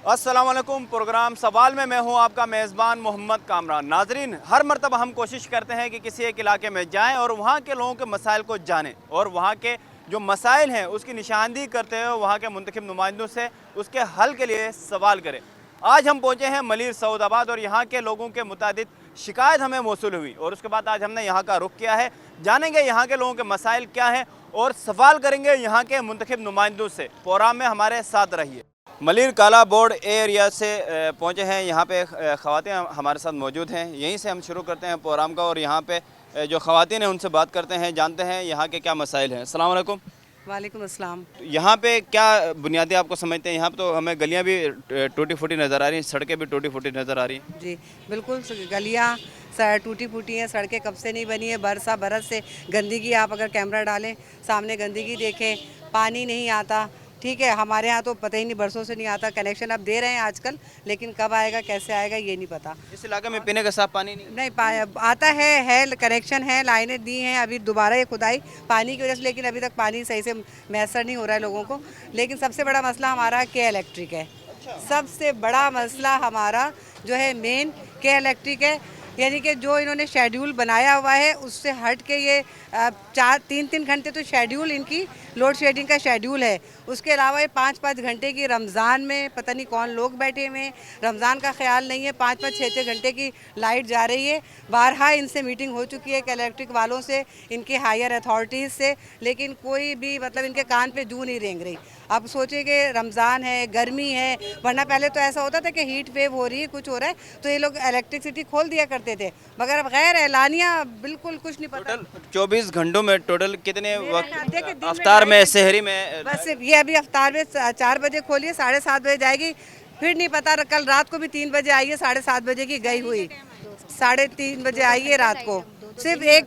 अस्सलाम वालेकुम। प्रोग्राम सवाल में मैं हूं आपका मेज़बान मोहम्मद कामरान। नाजरीन, हर मरतबा हम कोशिश करते हैं कि किसी एक इलाके में जाएं और वहां के लोगों के मसाइल को जानें और वहां के जो मसाइल हैं उसकी निशानदेही करते हुए वहां के मुंतखब नुमाइंदों से उसके हल के लिए सवाल करें। आज हम पहुंचे हैं मलिर सऊदाबाद और यहाँ के लोगों के मुताबिक शिकायत हमें मौसूल हुई और उसके बाद आज हमने यहाँ का रुख किया है। जानेंगे यहाँ के लोगों के मसाइल क्या हैं और सवाल करेंगे यहाँ के मुंतखब नुमाइंदों से। प्रोग्राम में हमारे साथ रहिए। मलिर काला बोर्ड एरिया से पहुँचे हैं। यहाँ पे ख़वातीन हमारे साथ मौजूद हैं। यहीं से हम शुरू करते हैं प्रोग्राम का और यहाँ पे जो ख़वातीन हैं उनसे बात करते हैं, जानते हैं यहाँ के क्या मसाइल हैं। अस्सलाम वालेकुम। वालेकुम अस्सलाम। यहाँ पे क्या बुनियादी आपको समझते हैं? यहाँ पे तो हमें गलियाँ भी टूटी फूटी नज़र आ रही हैं, सड़कें भी टूटी फूटी नज़र आ रही हैं। जी बिल्कुल, गलियाँ टूटी फूटी हैं, सड़कें कब से नहीं बनी है। बरस से गंदगी, आप अगर कैमरा डालें सामने गंदगी देखें, पानी नहीं आता। ठीक है, हमारे यहाँ तो पता ही नहीं, बरसों से नहीं आता। कनेक्शन अब दे रहे हैं आजकल, लेकिन कब आएगा कैसे आएगा ये नहीं पता। इस इलाके में पीने का साफ पानी नहीं आता है कनेक्शन है, लाइनें दी हैं, अभी दोबारा ये खुदाई पानी की वजह से, लेकिन अभी तक पानी सही से मैसर नहीं हो रहा है लोगों को। लेकिन सबसे बड़ा मसला हमारा के इलेक्ट्रिक है। सबसे बड़ा मसला हमारा जो है मेन के इलेक्ट्रिक है। यानी कि जो इन्होंने शेड्यूल बनाया हुआ है उससे हट के ये 3-3 घंटे तो शेड्यूल इनकी लोड शेडिंग का शेड्यूल है। उसके अलावा ये 5-5 घंटे की रमज़ान में पता नहीं कौन लोग बैठे हुए हैं, रमज़ान का ख्याल नहीं है। 5-5 6-6 घंटे की लाइट जा रही है। बारहा इनसे मीटिंग हो चुकी है इलेक्ट्रिक वालों से, इनके हायर अथॉरिटीज़ से, लेकिन कोई भी मतलब इनके कान पे जू नहीं रेंग रही। अब सोचे कि रमज़ान है, गर्मी है, वरना पहले तो ऐसा होता था कि हीट वेव हो रही है, कुछ हो रहा है तो ये लोग इलेक्ट्रिसिटी खोल दिया करते थे, मगर अब गैर एलानिया बिल्कुल कुछ नहीं पता। टोटल 24 घंटों में टोटल कितने वक्त अफ्तार में, सहरी में? बस ये अभी अफ्तार में 4 बजे खोलिए, 7:30 बजे जाएगी, फिर नहीं पता। कल रात को भी 3 बजे आई है, 7:30 बजे की गई हुई, 3:30 बजे आई है रात को। सिर्फ एक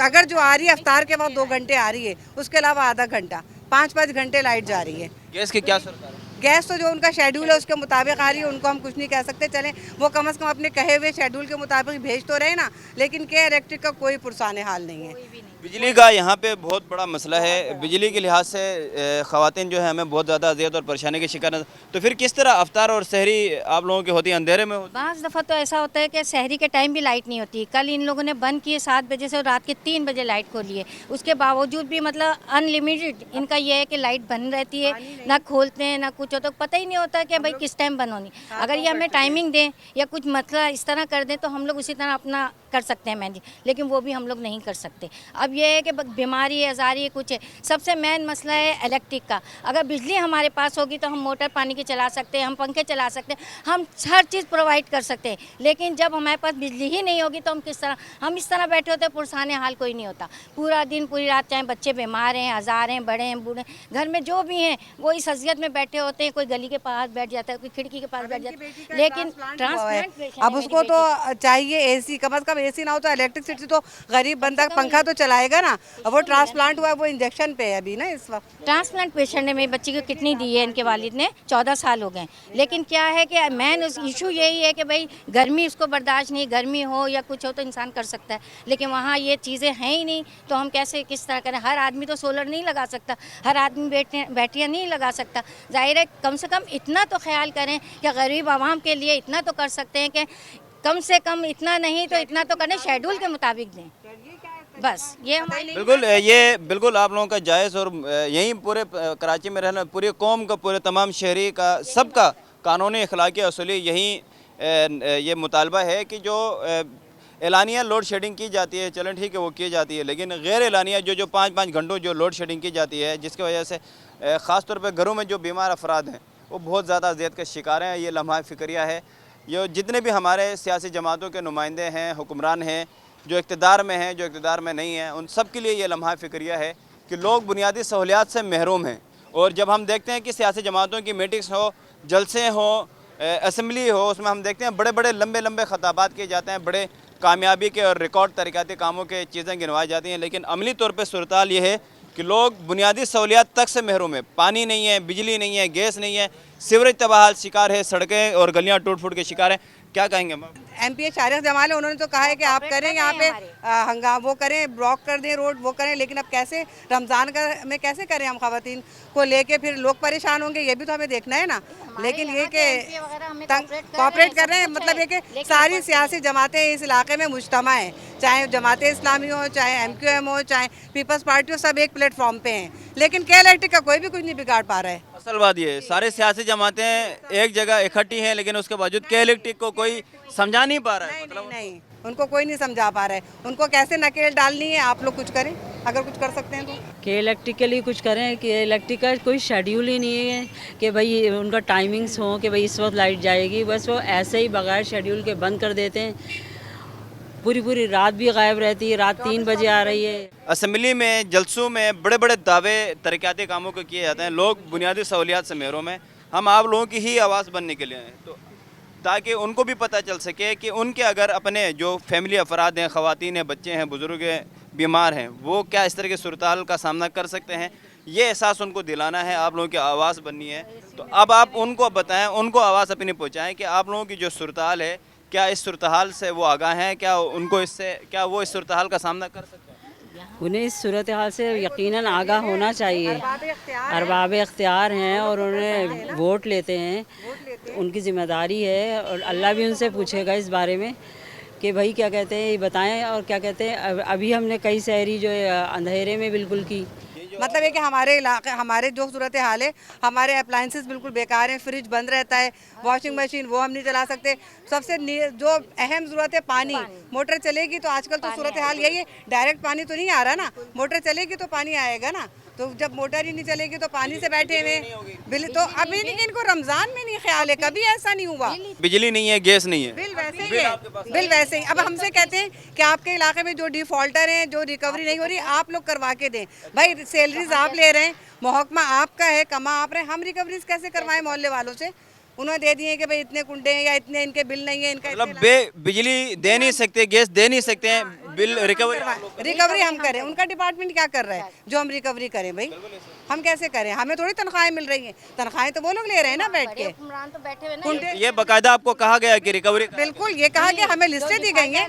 अगर जो आ रही है अफ्तार के वक्त 2 घंटे आ रही है, उसके अलावा आधा घंटा, 5-5 घंटे लाइट जा रही है। गैस की क्या सूरत है? गैस तो जो उनका शेड्यूल है उसके मुताबिक आ रही है, उनको हम कुछ नहीं कह सकते। चलें, वो कम से कम अपने कहे हुए शेड्यूल के मुताबिक भेज तो रहे ना, लेकिन के इलेक्ट्रिक का कोई पुरसाने हाल नहीं है। बिजली का यहाँ पे बहुत बड़ा मसला है। बिजली के लिहाज से ख़वातीन जो है हमें बहुत ज़्यादा अज़ियत और परेशानी की शिकार है। तो फिर किस तरह अफ्तार और सहरी आप लोगों की होती है? अंधेरे में होती है? बाज़ दफ़ा तो ऐसा होता है कि सहरी के टाइम भी लाइट नहीं होती। कल इन लोगों ने बंद किए 7 बजे से और रात के 3 बजे लाइट खोली है। उसके बावजूद भी मतलब अनलिमिटेड इनका ये है कि लाइट बंद रहती है, ना खोलते हैं ना कुछ होता, तो पता ही नहीं होता कि भाई किस टाइम बंद होनी। अगर ये हमें टाइमिंग दें या कुछ मतलब इस तरह कर दें तो हम लोग उसी तरह अपना कर सकते हैं मैनेज, लेकिन वो भी हम लोग नहीं कर सकते। अब ये है कि बीमारी है, आज़ारी है, कुछ है। सबसे मेन मसला है इलेक्ट्रिक का। अगर बिजली हमारे पास होगी तो हम मोटर पानी की चला सकते हैं, हम पंखे चला सकते हैं, हम हर चीज़ प्रोवाइड कर सकते हैं। लेकिन जब हमारे पास बिजली ही नहीं होगी तो हम किस तरह, हम इस तरह बैठे होते हैं, पुरसाने हाल कोई नहीं होता। पूरा दिन पूरी रात, चाहे बच्चे बीमार हैं, आज़ार हैं, बड़े हैं, बूढ़े, घर में जो भी हैं वो इस अजियत में बैठे होते हैं। कोई गली के पास बैठ जाता है, कोई खिड़की के पास बैठ जाता है, लेकिन ट्रांसप्लांट अब उसको तो चाहिए एसी, कम से कम एसी ना हो तो इलेक्ट्रिसिटी तो गरीब बंदा पंखा तो चलाएगा ना। अब वो ट्रांसप्लांट हुआ है, वो इंजेक्शन पे है अभी ना इस वक्त। ट्रांसप्लांट पेशेंट है, मेरी बच्ची को किडनी दी है इनके वालिद ने, 14 साल हो गए। लेकिन क्या है कि मेन इशू यही है कि भाई गर्मी उसको बर्दाश्त नहीं, गर्मी हो या कुछ हो तो इंसान कर सकता है, लेकिन वहाँ ये चीज़ें हैं ही नहीं, तो हम कैसे किस तरह करें? हर आदमी तो सोलर नहीं लगा सकता, हर आदमी बैटरियाँ नहीं लगा सकता। जाहिर है कम से कम इतना तो ख्याल करें कि गरीब आवाम के लिए इतना तो कर सकते हैं कि कम से कम इतना नहीं तो इतना तो करें, शेड्यूल के मुताबिक दें। बस ये बिल्कुल, ये बिल्कुल आप लोगों का जायज़ और यहीं पूरे कराची में रहना पूरी कौम का, पूरे तमाम शहरी का, सबका कानूनी अखलाकी असूली यही ये मुतालबा है कि जो एलानिया लोड शेडिंग की जाती है, चलें ठीक है वो की जाती है, लेकिन गैर एलानिया जो 5-5 घंटों जो लोड शेडिंग की जाती है, जिसकी वजह से ख़ास तौर पर घरों में जो बीमार अफराद हैं वो बहुत ज़्यादा अज़ियत के शिकार हैं। ये लम्हा फ़िक्रिया है। ये जितने भी हमारे सियासी जमातों के नुमाइंदे हैं, हुक्मरान हैं, जो इक़्तिदार में हैं, जो इक़्तिदार में नहीं हैं, उन सब के लिए ये लम्हा फ़िक्रिया है कि लोग बुनियादी सहूलियात से महरूम हैं। और जब हम देखते हैं कि सियासी जमातों की मीटिंग्स हो, जलसे हों, असम्बली हो, उसमें हम देखते हैं बड़े बड़े लंबे लंबे खताबात किए जाते हैं, बड़े कामयाबी के और रिकॉर्ड तरीक़ाती कामों के चीज़ें गिनवाई जाती हैं, लेकिन अमली तौर पर सूरत ये है कि लोग बुनियादी सहूलियात तक से महरूम है। पानी नहीं है, बिजली नहीं है, गैस नहीं है, सीवरेज तबाहाल शिकार है, सड़कें और गलियाँ टूट फूट के शिकार हैं। क्या कहेंगे मैम? एमपी शारिक जमाल है, उन्होंने तो कहा है कि आप करें यहाँ पे हंगामा, वो करें, ब्लॉक कर दें रोड, वो करें, लेकिन अब कैसे रमज़ान का में कैसे करें हम खवातीन को लेके, फिर लोग परेशान होंगे, ये भी तो हमें देखना है ना। लेकिन ये कि कॉपरेट कर रहे हैं, मतलब ये कि सारी सियासी जमातें इस इलाके में मुज्तमा हैं, चाहे जमात इस्लामी हो, चाहे MQM हो, चाहे पीपल्स पार्टी हो, सब एक प्लेटफॉर्म पे हैं, लेकिन के इलेक्ट्रिक का कोई भी कुछ नहीं बिगाड़ पा रहा है। असल बात ये है, सारे सियासी जमातें एक जगह इकट्ठी हैं, लेकिन उसके बावजूद के इलेक्ट्रिक को कोई समझा नहीं पा रहा है। नहीं, नहीं, उनको कोई नहीं समझा पा रहा है, उनको कैसे नकेल डालनी है, आप लोग कुछ करें अगर कुछ कर सकते हैं तो। कि इलेक्ट्रिक के लिए कुछ करें, कि इलेक्ट्रिक का कोई शेड्यूल ही नहीं है कि भाई उनका टाइमिंग्स हो कि भाई इस वक्त लाइट जाएगी, बस वो ऐसे ही बगैर शेड्यूल के बंद कर देते हैं। पूरी पूरी रात भी गायब रहती है, रात 3 बजे आ रही है। असम्बली में जलसों में बड़े बड़े दावे तरक्याती कामों को किए जाते हैं, लोग बुनियादी सहूलियात से महरूम हैं। हम आप लोगों की ही आवाज़ बनने के लिए हैं, तो ताकि उनको भी पता चल सके कि उनके अगर अपने जो फैमिली अफराद हैं, ख़वातीन हैं, बच्चे हैं, बुज़ुर्ग हैं, बीमार हैं, वो क्या इस तरह के सूरत-ए-हाल का सामना कर सकते हैं, ये एहसास उनको दिलाना है, आप लोगों की आवाज़ बननी है। तो अब आप उनको बताएं, उनको आवाज़ अपनी पहुँचाएँ कि आप लोगों की जो सूरत-ए-हाल है, क्या इस सूरत-ए-हाल से वो आगाह हैं, क्या उनको इससे, क्या वो इस सूरत-ए-हाल का सामना कर सकते हैं? उन्हें इस सूरत हाल से यकीनन आगाह होना चाहिए। अरबाब इख्तियार हैं और उन्हें वोट लेते हैं, उनकी ज़िम्मेदारी है, और अल्लाह भी उनसे पूछेगा इस बारे में कि भाई क्या कहते हैं, ये बताएं। और क्या कहते हैं, अभी हमने कई शहरी जो अंधेरे में बिल्कुल की, मतलब ये कि हमारे इलाके, हमारे जो सूरत हाल है, हमारे अप्लाइंसेस बिल्कुल बेकार हैं, फ्रिज बंद रहता है, वॉशिंग मशीन वो हम नहीं चला सकते, सबसे जो अहम ज़रूरत है पानी, मोटर चलेगी तो आजकल तो सूरत हाल यही है, डायरेक्ट पानी तो नहीं आ रहा ना, मोटर चलेगी तो पानी आएगा ना, तो जब मोटर ही नहीं चलेगी तो पानी से बैठे हुए बिल, तो अभी इनको रमज़ान में नहीं ख्याल है, कभी ऐसा नहीं हुआ। बिजली नहीं है, गैस नहीं है, बिल वैसे ही है, बिल वैसे ही। अब हमसे कहते हैं कि आपके इलाके में जो डिफॉल्टर हैं, जो रिकवरी नहीं हो रही, आप लोग करवा के दें। भाई सैलरीज आप ले रहे हैं, महकमा आपका है, कमा आप रहे हैं, हम रिकवरीज कैसे करवाएं मोहल्ले वालों से? उन्होंने दे दिए कि भाई इतने कुंडे हैं या इतने इनके बिल नहीं है, इनका मतलब बिजली दे नहीं सकते, गैस दे नहीं सकते हैं, बिल रिकवरी हम करें, उनका डिपार्टमेंट क्या कर रहा है जो हम रिकवरी करें? भाई हम कैसे करें? हमें थोड़ी तनख्वाहें मिल रही हैं, तनख्वाहें तो वो लोग ले रहे हैं ना बैठ के। तो बैठे हुए ना, ये बाकायदा आपको कहा गया कि रिकवरी, बिल्कुल ये कहा कि हमें लिस्टें दी गई हैं,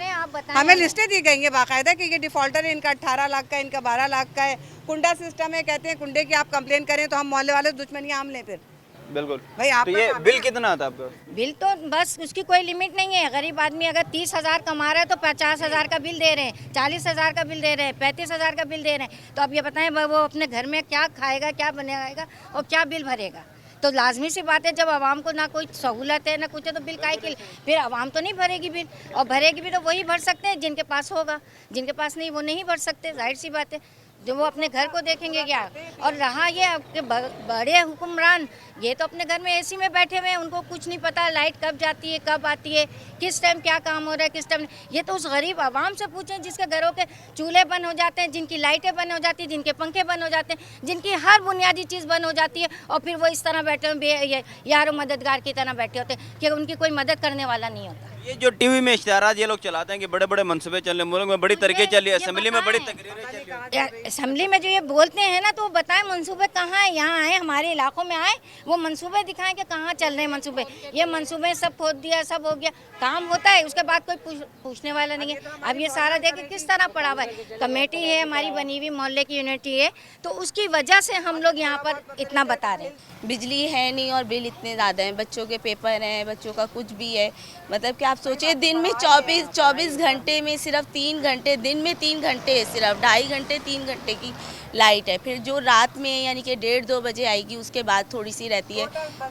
हमें लिस्टें दी गई हैं बाकायदा कि ये डिफॉल्टर है, इनका 18 लाख का, इनका 12 लाख का है, कुंडा सिस्टम है, कहते हैं कुंडे की आप कंप्लेन करें तो हम मोहल्ले वाले दुश्मनी आम लें फिर। बिल्कुल भाई आप तो ये बिल कितना आता आपका? बिल तो बस उसकी कोई लिमिट नहीं है। गरीब आदमी अगर 30,000 कमा रहा है तो 50,000 का बिल दे रहे हैं, 40,000 का बिल दे रहे हैं, 35,000 का बिल दे रहे हैं। तो अब ये बताएं वो अपने घर में क्या खाएगा, क्या बनाएगा और क्या बिल भरेगा? तो लाजमी सी बात है, जब आवाम को ना कोई सहूलत है ना कुछ है तो बिल काहे के लिए? फिर आवाम तो नहीं भरेगी बिल, और भरेगी भी तो वही भर सकते हैं जिनके पास होगा, जिनके पास नहीं वो नहीं भर सकते, जाहिर सी बात है, जो वो अपने घर को देखेंगे क्या। और रहा ये आपके बड़े हुक्मरान, ये तो अपने घर में एसी में बैठे हुए हैं, उनको कुछ नहीं पता लाइट कब जाती है, कब आती है, किस टाइम क्या काम हो रहा है, किस टाइम। ये तो उस गरीब आवाम से पूछें जिसके घरों के चूल्हे बंद हो जाते हैं, जिनकी लाइटें बंद हो जाती हैं, जिनके पंखे बंद हो जाते हैं, जिनकी हर बुनियादी चीज़ बंद हो जाती है, और फिर वो इस तरह बैठे हुए यारो मददगार की तरह बैठे होते हैं कि उनकी कोई मदद करने वाला नहीं होता। ये जो टीवी में इश्तिहारात ये लोग चलाते हैं कि बड़े बड़े मनसूबे चल रहे हैं, मुल्क में बड़ी तरक्की चल रही है, असेंबली में बड़ी तकरीरें चल रही हैं। असेंबली में जो ये बोलते हैं ना, तो वो बताएं मनसूबे कहाँ हैं, यहाँ आए हमारे इलाकों में आए, वो मनसूबे दिखाएं कि कहाँ चल रहे हैं मनसूबे। ये मनसूबे सब खोद दिया, सब हो गया, काम होता है, उसके बाद कोई पूछने वाला नहीं है। अब ये सारा देखे किस तरह पड़ा हुआ है, कमेटी है हमारी बनी हुई, मोहल्ले की यूनिटी है, तो उसकी वजह से हम लोग यहाँ पर इतना बता रहे हैं। बिजली है नहीं और बिल इतने ज़्यादा हैं, बच्चों के पेपर हैं, बच्चों का कुछ भी है, मतलब कि आप सोचिए दिन में 24 घंटे में सिर्फ 3 घंटे, दिन में 3 घंटे सिर्फ 2.5 घंटे 3 घंटे की लाइट है। फिर जो रात में यानी कि 1:30-2 बजे आएगी, उसके बाद थोड़ी सी रहती है,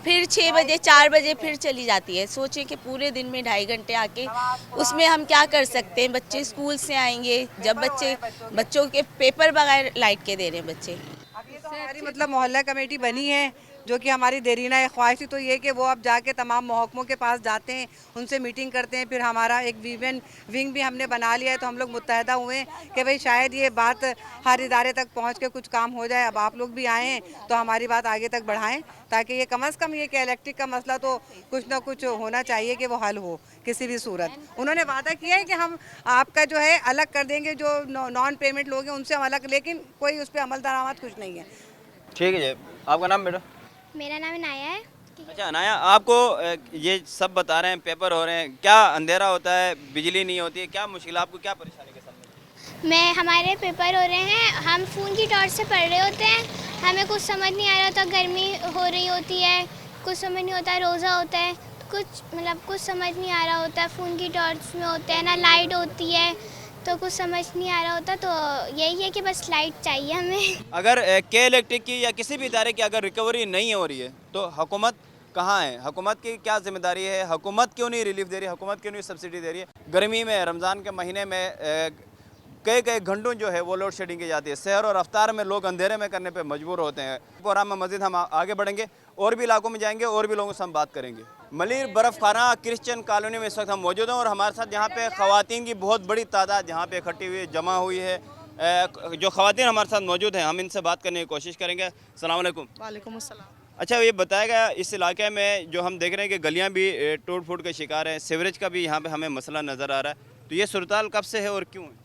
फिर 6 बजे 4 बजे फिर चली जाती है। सोचिए कि पूरे दिन में 2.5 घंटे आके उसमें हम क्या कर सकते हैं? बच्चे स्कूल से आएंगे, जब बच्चों के पेपर बगैर लाइट के दे रहे हैं बच्चे। हमारी मतलब मोहल्ला कमेटी बनी है, जो कि हमारी देरीना है ख्वाहिश थी, तो ये कि वो अब जाके तमाम महकमों के पास जाते हैं, उनसे मीटिंग करते हैं। फिर हमारा एक वीमेन विंग भी हमने बना लिया है, तो हम लोग मुत्तहदा हुए हैं कि भाई शायद ये बात हर इदारे तक पहुंच के कुछ काम हो जाए। अब आप लोग भी आए हैं तो हमारी बात आगे तक बढ़ाएं, ताकि ये कम अज़ कम ये कि इलेक्ट्रिक का मसला तो कुछ ना कुछ होना चाहिए कि वो हल हो किसी भी सूरत। उन्होंने वादा किया है कि हम आपका जो है अलग कर देंगे, जो नॉन पेमेंट लोग हैं उनसे हम अलग, लेकिन कोई उस पर अमल दरामद कुछ नहीं है। ठीक है जी, आपका नाम बेटा? मेरा नाम नाया है। अच्छा अनाया, आपको ये सब बता रहे हैं, पेपर हो रहे हैं, क्या अंधेरा होता है, बिजली नहीं होती है, क्या मुश्किल, आपको क्या परेशानी के सामने? हमारे पेपर हो रहे हैं, हम फ़ोन की टॉर्च से पढ़ रहे होते हैं, हमें कुछ समझ नहीं आ रहा होता, गर्मी हो रही होती है, कुछ समझ नहीं होता, रोज़ा होता है, कुछ समझ नहीं आ रहा होता, फ़ोन की टॉर्च में होते हैं ना, लाइट होती है तो कुछ समझ नहीं आ रहा होता। तो यही है कि बस लाइट चाहिए हमें। अगर के इलेक्ट्रिक की या किसी भी इदारे की अगर रिकवरी नहीं हो रही है तो हुकूमत कहाँ है? हुकूमत की क्या जिम्मेदारी है? हुकूमत क्यों नहीं रिलीफ दे रही है? हुकूमत क्यों नहीं सब्सिडी दे रही है? गर्मी में, रमज़ान के महीने में कई कई घंटों जो है वो लोड शेडिंग की जाती है। शहर और रफ्तार में लोग अंधेरे में करने पे मजबूर होते हैं। प्रोग्राम में मज़ीद हम आगे बढ़ेंगे, और भी इलाकों में जाएंगे, और भी लोगों से हम बात करेंगे। मलिर बर्फ़ खाना क्रिश्चियन कॉलोनी में इस वक्त हम मौजूद हैं और हमारे साथ यहाँ पे ख़वातीन की बहुत बड़ी तादाद यहाँ पे इकट्ठी हुई जमा हुई है। जो ख़वातीन हमारे साथ मौजूद हैं, हम इनसे बात करने की कोशिश करेंगे। अस्सलाम वालेकुम। वालेकुम अस्सलाम। अच्छा, ये बताएगा इस इलाके में जो हम देख रहे हैं कि गलियाँ भी टूट फूट के शिकार हैं, सीवरेज का भी यहाँ पे हमें मसला नज़र आ रहा है, तो ये सूरत कब से है और क्यों है?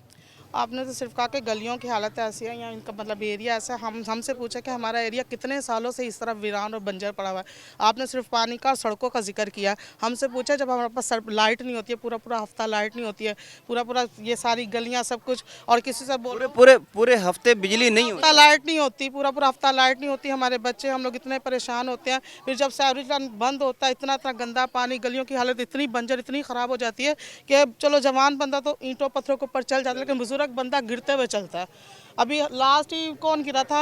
आपने तो सिर्फ कहा कि गलियों की हालत ऐसी है या इनका मतलब एरिया ऐसा है। हमसे पूछा कि हमारा एरिया कितने सालों से इस तरह वीरान और बंजर पड़ा हुआ है। आपने सिर्फ पानी का और सड़कों का जिक्र किया। हमसे पूछा जब हमारे पास लाइट नहीं होती है, पूरा हफ्ता लाइट नहीं होती है, पूरा ये सारी गलियाँ सब कुछ, और किसी से बोल पूरे हफ्ते बिजली नहीं होती, लाइट नहीं होती, पूरा हफ्ता लाइट नहीं होती। हमारे बच्चे, हम लोग इतने परेशान होते हैं। फिर जब सीवरेज लाइन बंद होता है, इतना गंदा पानी, गलियों की हालत इतनी बंजर, इतनी ख़राब हो जाती है कि चलो जवान बंदा तो ईंटों पत्थरों के ऊपर चल जाता है, लेकिन बुजुर्ग बंदा गिरते हुए चलता है। अभी लास्ट ही कौन गिरा था,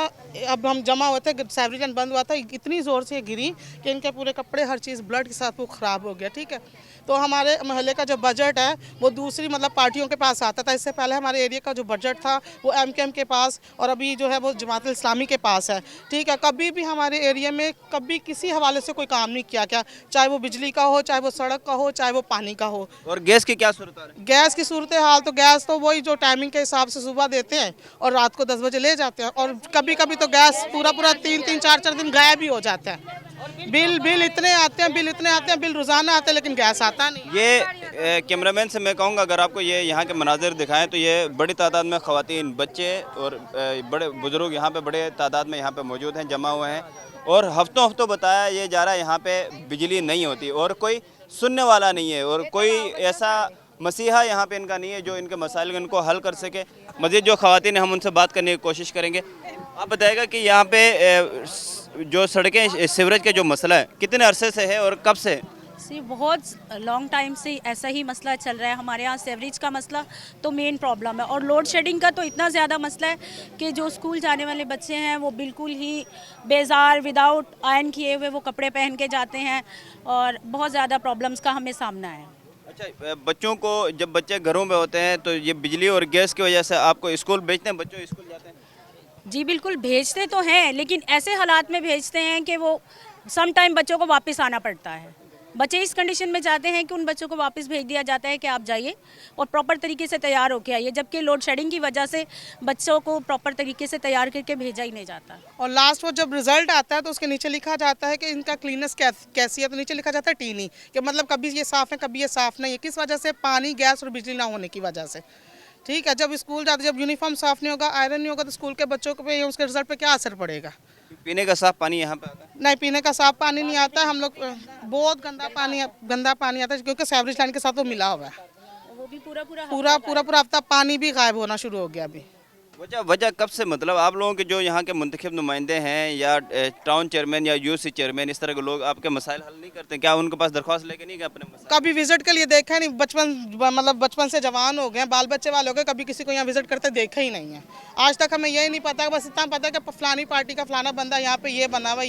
अब हम जमा हुए थे, सीवरेज लाइन बंद हुआ था, इतनी ज़ोर से गिरी कि इनके पूरे कपड़े, हर चीज़ ब्लड के साथ वो ख़राब हो गया। ठीक है, तो हमारे महल्ले का जो बजट है वो दूसरी मतलब पार्टियों के पास आता था। इससे पहले हमारे एरिया का जो बजट था वो MKM के पास, और अभी जो है वो जमात इस्लामी के पास है। ठीक है, कभी भी हमारे एरिया में कभी किसी हवाले से कोई काम नहीं किया क्या, चाहे वो बिजली का हो, चाहे वो सड़क का हो, चाहे वो पानी का हो। और गैस की क्या सूरत है? गैस की सूरत हाल तो गैस तो वही जो टाइमिंग के हिसाब से सुबह देते हैं और रात को 10 बजे ले जाते हैं, और कभी कभी तो गैस पूरा 3-3, 4-4 दिन गायब भी हो जाता है। बिल इतने आते हैं, बिल रोज़ाना आते हैं, लेकिन गैस आता नहीं। ये कैमरामैन से मैं कहूँगा अगर आपको ये यहाँ के मनाजिर दिखाएं तो ये बड़ी तादाद में ख़वातीन, बच्चे और बड़े बुज़ुर्ग यहाँ पे बड़े तादाद में यहाँ पे मौजूद हैं, जमा हुए हैं, और हफ्तों बताया ये जा रहा है यहाँ पे बिजली नहीं होती और कोई सुनने वाला नहीं है, और कोई ऐसा मसीहा यहाँ पे इनका नहीं है जो इनके मसाइल इनको हल कर सके। मज़ीद जो ख़वातीन हैं हम उनसे बात करने की कोशिश करेंगे। आप बताइएगा कि यहाँ पे जो सड़कें, सीवरेज का जो मसला है कितने अरसे से है और कब से है? सी बहुत लॉन्ग टाइम से ऐसा ही मसला चल रहा है हमारे यहाँ। सीवरेज का मसला तो मेन प्रॉब्लम है, और लोड शेडिंग का तो इतना ज़्यादा मसला है कि जो स्कूल जाने वाले बच्चे हैं वो बिल्कुल ही बेजार, विदाउट आयरन किए हुए वो कपड़े पहन के जाते हैं, और बहुत ज़्यादा प्रॉब्लम्स का हमें सामना है। अच्छा, बच्चों को जब बच्चे घरों में होते हैं तो ये बिजली और गैस की वजह से आपको स्कूल भेजते हैं, बच्चों स्कूल जाते हैं? जी बिल्कुल भेजते तो हैं, लेकिन ऐसे हालात में भेजते हैं कि वो सम टाइम बच्चों को वापस आना पड़ता है। बच्चे इस कंडीशन में जाते हैं कि उन बच्चों को वापस भेज दिया जाता है कि आप जाइए और प्रॉपर तरीके से तैयार होके आइए, जबकि लोड शेडिंग की वजह से बच्चों को प्रॉपर तरीके से तैयार करके भेजा ही नहीं जाता। और लास्ट वो जब रिजल्ट आता है तो उसके नीचे लिखा जाता है कि इनका क्लीनेस कैसी है, तो नीचे लिखा जाता है टीनी, कि मतलब कभी ये साफ़ है कभी ये साफ़ नहीं है। किस वजह से? पानी, गैस और बिजली ना होने की वजह से। ठीक है, जब स्कूल जाते, जब यूनिफॉर्म साफ़ नहीं होगा, आयरन नहीं होगा, तो स्कूल के बच्चों पे उसके रिजल्ट पे क्या असर पड़ेगा? पीने का साफ पानी यहाँ पे आता है? नहीं, पीने का साफ पानी नहीं आता है। हम लोग बहुत गंदा पानी आता है, क्योंकि सीवरेज लाइन के साथ वो मिला हुआ है। वो भी पूरा हफ्ता पानी भी गायब होना शुरू हो गया अभी। वजह कब से, मतलब आप लोगों के जो यहाँ के मुंतखब नुमाइंदे हैं या टाउन चेयरमैन या यूसी चेयरमैन, इस तरह के लोग आपके मसाइल हल नहीं करते? क्या उनके पास दरख्वास्त लेके नहीं गए अपने मसाइल? कभी विजिट के लिए देखा नहीं, बचपन से जवान हो गए, बाल बच्चे वाले हो गए, कभी किसी को यहाँ विजिट करते देखा ही नहीं है। आज तक हमें यही नहीं पता, बस इतना पता है कि फलानी पार्टी का फलाना बंदा यहाँ पे ये बना हुआ,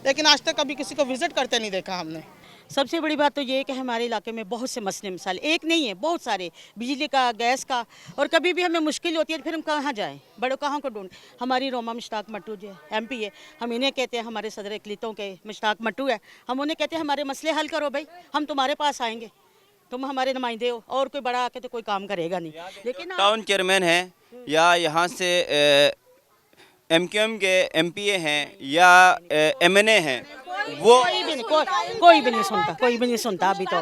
लेकिन आज तक कभी किसी को विजिट करते नहीं देखा हमने। सबसे बड़ी बात तो ये है कि हमारे इलाके में बहुत से मसले मसाइल, एक नहीं है, बहुत सारे, बिजली का, गैस का, और कभी भी हमें मुश्किल होती है तो फिर हम कहाँ जाएं, बड़ों कहाँ को ढूंढ। हमारी रोमा मुश्ताक मट्टू जो है MP है, हम इन्हें कहते हैं, हमारे सदर अक़लियतों के मुश्ताक मट्टू है, हम उन्हें कहते हैं हमारे मसले हल करो भाई, हम तुम्हारे पास आएंगे, तुम हमारे नुमाइंदे हो, और कोई बड़ा आके तो कोई काम करेगा नहीं। लेकिन टाउन चेयरमैन है या यहाँ से MKM के MPA हैं या MNA हैं, वो कोई भी नहीं सुनता, कोई भी नहीं सुनता अभी तो।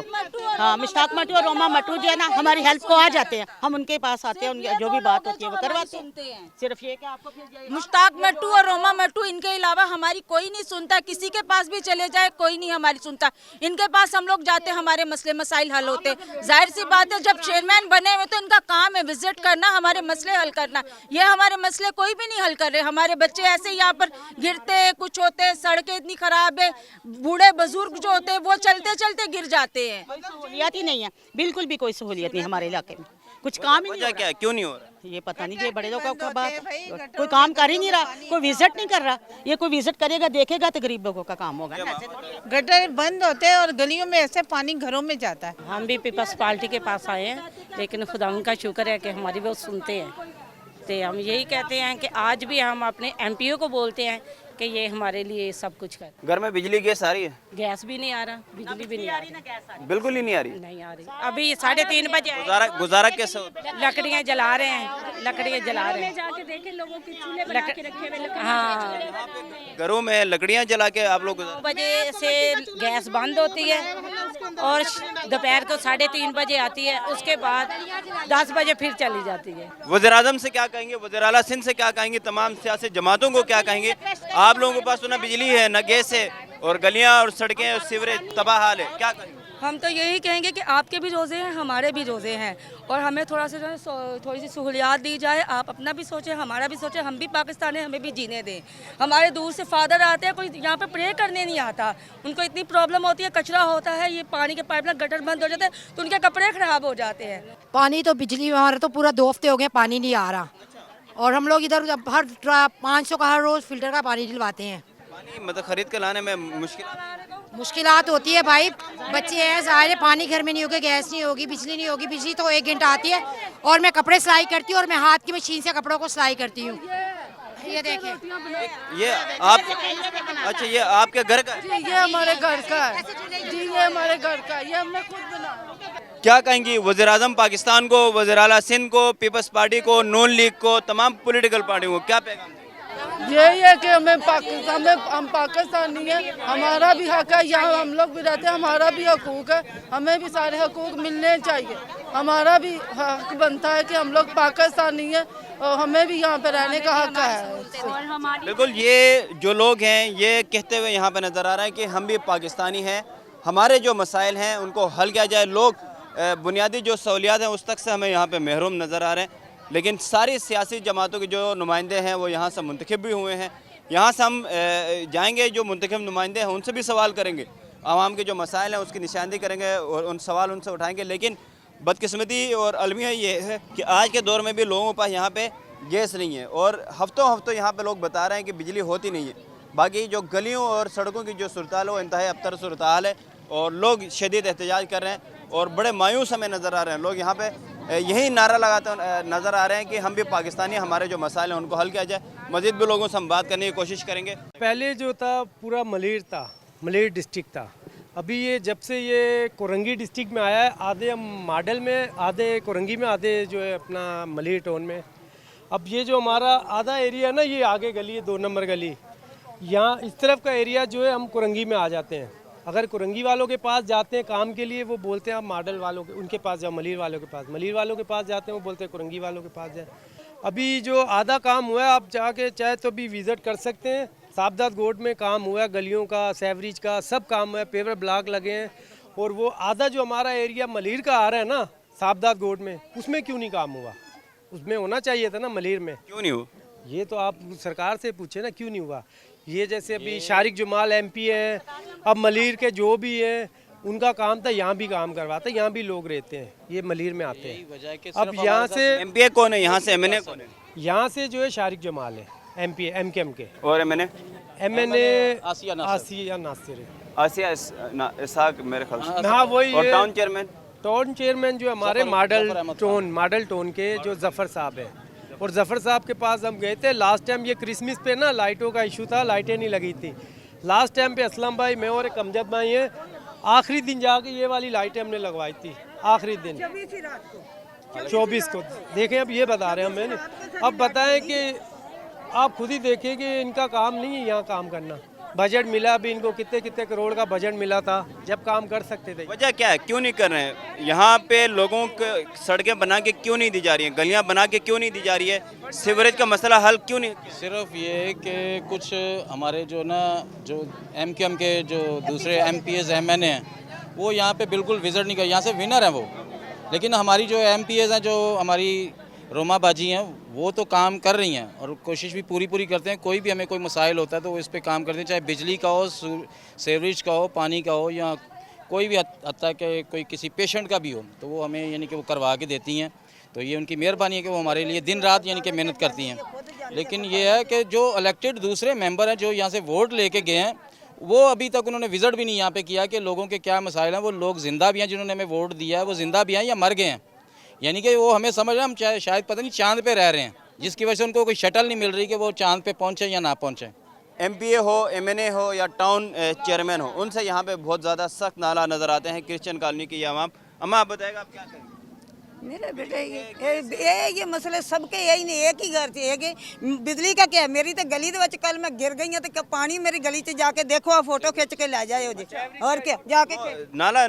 हाँ, मुश्ताक मट्टू और रोमा मट्टू जो है ना, हमारी हेल्प को आ जाते हैं, हम उनके पास आते हैं, उनकी जो भी बात होती है वो करवाते हैं। सिर्फ ये कि आपको मुश्ताक मट्टू और रोमा मट्टू, इनके अलावा हमारी कोई नहीं सुनता। किसी के पास भी चले जाए कोई नहीं हमारी सुनता। इनके पास हम लोग जाते, हमारे मसले मसाइल हल होते। जाहिर सी बात है, जब चेयरमैन बने हुए तो इनका काम है विजिट करना, हमारे मसले हल करना। ये हमारे मसले कोई भी नहीं हल कर रहे। हमारे बच्चे ऐसे यहाँ पर गिरते हैं, कुछ होते हैं, सड़कें इतनी खराब है, बूढ़े बुजुर्ग जो होते हैं वो चलते चलते गिर जाते हैं। सहूलियत ही नहीं है, बिल्कुल भी कोई सहूलियत नहीं हमारे इलाके में, कुछ काम ही नहीं हो क्या है, क्यों नहीं हो रहा? रहा। ये पता नहीं, ये बड़े लोगों का बात, कोई काम कर ही नहीं रहा, कोई विजिट नहीं कर रहा। ये कोई विजिट करेगा, देखेगा तो गरीब लोगों का काम होगा ना। गटर बंद होते हैं और गलियों में ऐसे पानी घरों में जाता है। हम भी पीपल्स पार्टी के पास आए हैं, लेकिन खुदा उनका शुक्र है कि हमारी वो सुनते हैं। तो हम यही कहते हैं कि आज भी हम अपने एमपीओ को बोलते हैं कि ये हमारे लिए सब कुछ कर। घर में बिजली गैस आ रही है? गैस भी नहीं आ रहा, बिजली भी नहीं आ रही, बिल्कुल ही नहीं आ रही। नहीं आ रही। अभी 3:30 बजे गुजारा कैसे होता है? लकड़ियाँ जला रहे हैं, लकड़ियाँ जला रहे हैं। जाके देखे लोगों के चूल्हे बना के रखे हुए। हाँ, घरों में लकड़ियाँ जला के आप लोग 2 बजे से गैस बंद होती है और दोपहर को 3:30 बजे आती है, उसके बाद 10 बजे फिर चली जाती है। वज़ीर-ए-आज़म से क्या कहेंगे, वज़ीर आला सिंध से क्या कहेंगे, तमाम सियासी जमातों को क्या कहेंगे? आप लोगों के पास तो ना बिजली है, ना गैस है, और गलियां और सड़कें और सीवरेज तबाह हाल है, क्या करेंगे? हम तो यही कहेंगे कि आपके भी रोज़े हैं, हमारे भी रोज़े हैं, और हमें थोड़ा सा थोड़ी सी सहूलियात दी जाए। आप अपना भी सोचें, हमारा भी सोचें, हम भी पाकिस्तानी, हमें भी जीने दें। हमारे दूर से फादर आते हैं, कोई यहाँ पे प्रे करने नहीं आता, उनको इतनी प्रॉब्लम होती है, कचरा होता है, ये पानी के पाइपलाइन गटर बंद हो जाते हैं तो उनके कपड़े ख़राब हो जाते हैं। पानी तो बिजली हमारा तो पूरा 2 हफ्ते हो गए पानी नहीं आ रहा, और हम लोग इधर हर 500 का हर रोज़ फिल्टर का पानी डलवाते हैं। पानी मतलब खरीद के लाने में मुश्किलात होती है भाई, बच्चे हैं, ज़ाहिर है पानी घर में नहीं होगा, गैस नहीं होगी, बिजली नहीं होगी। बिजली तो 1 घंटा आती है, और मैं कपड़े सिलाई करती हूँ, और मैं हाथ की मशीन से कपड़ों को सिलाई करती हूँ। ये देखें, ये आप, अच्छा ये आपके घर का? ये हमारे घर का है जी, ये हमारे घर का, ये हमने खुद बनाया। क्या कहेंगी वज़ीर-ए-आज़म पाकिस्तान को, वज़ीर आला सिंध को, पीपल्स पार्टी को, नून लीग को, तमाम पॉलिटिकल पार्टियों को क्या पैगाम देंगे? यही है कि हमें पाकिस्तान में, हम पाकिस्तानी हैं, हमारा भी हक है, यहाँ हम लोग भी रहते हैं, हमारा भी हकूक है, हमें भी सारे हकूक मिलने चाहिए। हमारा भी हक बनता है कि हम लोग पाकिस्तानी हैं और हमें भी यहाँ पे रहने का हक है। बिल्कुल, ये जो लोग हैं ये कहते हुए यहाँ पे नज़र आ रहा है कि हम भी पाकिस्तानी हैं, हमारे जो मसाइल हैं उनको हल किया जाए। लोग बुनियादी जो सहूलियात हैं उस तक से हमें यहाँ पे महरूम नज़र आ रहे हैं, लेकिन सारी सियासी जमातों के जो नुमाइंदे हैं वो यहाँ से मुंतखब भी हुए हैं। यहाँ से हम जाएंगे, जो मुंतखब नुमाइंदे हैं उनसे भी सवाल करेंगे, आवाम के जो मसाइल हैं उसकी निशानदेही करेंगे और उन सवाल उनसे उठाएंगे। लेकिन बदकिस्मती और अलमिया ये है कि आज के दौर में भी लोगों के पास यहाँ पे गैस नहीं है, और हफ्तों यहाँ पे लोग बता रहे हैं कि बिजली होती नहीं है। बाकी जो गलियों और सड़कों की जो सूरत हाल है वो इंतहाई अबतर सूरत हाल है, और लोग शदीद एहतजाज कर रहे हैं और बड़े मायूस हमें नज़र आ रहे हैं। लोग यहाँ पे यही नारा लगाते नज़र आ रहे हैं कि हम भी पाकिस्तानी, हमारे जो मसाइल हैं उनको हल किया जाए। मज़ीद भी लोगों से हम बात करने की कोशिश करेंगे। पहले जो था पूरा मलेर था, मलेर डिस्ट्रिक्ट था। अभी ये जब से ये कोरंगी डिस्ट्रिक्ट में आया है, आधे हम मॉडल में, आधे कोरंगी में, आधे जो है अपना मलेर टाउन में। अब ये जो हमारा आधा एरिया है ना, ये आगे गली है 2 नंबर गली, यहाँ इस तरफ का एरिया जो है हम कोरंगी में आ जाते हैं। अगर कोरंगी वालों के पास जाते हैं काम के लिए, वो बोलते हैं आप मॉडल वालों के उनके पास जाओ, मलीर वालों के पास, मलीर वालों के पास जाते हैं, वो बोलते हैं कोरंगी वालों के पास जाए। अभी जो आधा काम हुआ है, आप जाके चाहे तो भी विज़िट कर सकते हैं। साबदात गोड में काम हुआ है, गलियों का, सेवरेज का सब काम हुआ है, पेवर ब्लॉक लगे हैं। और वो आधा जो हमारा एरिया मलीर का आ रहा है ना साबदात गोड में, उसमें क्यों नहीं काम हुआ? उसमें होना चाहिए था ना, मलीर में क्यों नहीं हुआ? ये तो आप सरकार से पूछे ना, क्यों नहीं हुआ। ये जैसे अभी शारिक जमाल MP हैं, अब मलीर के जो भी हैं उनका काम था, यहाँ भी काम करवाता, यहाँ भी लोग रहते हैं, ये मलीर में आते हैं। अब यहाँ से MP कौन है, यहाँ से MNA कौन है? यहाँ से जो है शारिक जमाल है MP MKM के, और MNA आसिया नासिर है, आसिया इसाक मेरे ख्याल से। हाँ वही। और टाउन चेयरमैन जो हमारे मॉडल टाउन के जो जफ़र साहब है, और जफ़र साहब के पास हम गए थे लास्ट टाइम। ये क्रिसमस पे ना लाइटों का इशू था, लाइटें नहीं लगी थी लास्ट टाइम पे। असलम भाई, मैं और एक अमजद भाई हैं, आखिरी दिन जाके ये वाली लाइटें हमने लगवाई थी, आखिरी दिन 24 को। देखें अब ये बता रहे हैं हमें, अब बताएं कि आप खुद ही देखें कि इनका काम नहीं है यहाँ काम करना। बजट मिला भी इनको, कितने कितने करोड़ का बजट मिला था, जब काम कर सकते थे। वजह क्या है, क्यों नहीं कर रहे हैं? यहाँ पे लोगों को सड़कें बना के क्यों नहीं दी जा रही हैं, गलियाँ बना के क्यों नहीं दी जा रही है, सीवरेज का मसला हल क्यों नहीं? सिर्फ ये है कि कुछ हमारे जो MQM के जो दूसरे MPs MNA हैं वो यहाँ पे बिल्कुल विजिट नहीं कर, यहाँ से विनर हैं वो, लेकिन हमारी जो MPs हैं, जो हमारी रोमा बाजी हैं, वो तो काम कर रही हैं और कोशिश भी पूरी करते हैं। कोई भी हमें कोई मसाइल होता है तो वो इस पे काम करते हैं, चाहे बिजली का हो, सीवरेज का हो, पानी का हो, या कोई भी हत्ता कि कोई किसी पेशेंट का भी हो, तो वो हमें यानी कि वो करवा के देती हैं। तो ये उनकी मेहरबानी है कि वो हमारे लिए दिन रात यानी कि मेहनत करती हैं। लेकिन ये है कि जो इलेक्टेड दूसरे मेंबर हैं, जो यहाँ से वोट लेके गए हैं, वो अभी तक उन्होंने विजिट भी नहीं यहाँ पे किया कि लोगों के क्या मसाइल हैं। वो लोग ज़िंदा भी हैं, जिन्होंने हमें वोट दिया है वो ज़िंदा भी हैं या मर गए हैं, यानी कि वो हमें समझ रहे हैं हम शायद पता नहीं चांद पे रह रहे हैं, जिसकी वजह से उनको कोई शटल नहीं मिल रही कि वो चांद पे पहुँचे या ना पहुँचे। MPA हो, MNA हो या टाउन चेयरमैन हो, उनसे यहाँ पे बहुत ज़्यादा सख्त नाला नज़र आते हैं क्रिश्चियन कॉलोनी की आवाम। अम्मा आप बताएगा आप क्या करेंगे? मेरे बेटे ये मसले सबके यही नहीं, एक ही घर से है कि बिजली का क्या है। मेरी तो गली के कल मैं गिर गई तो पानी मेरी गली से जाके देखो, आप फोटो खींच के ले जाए और क्या जाके नाला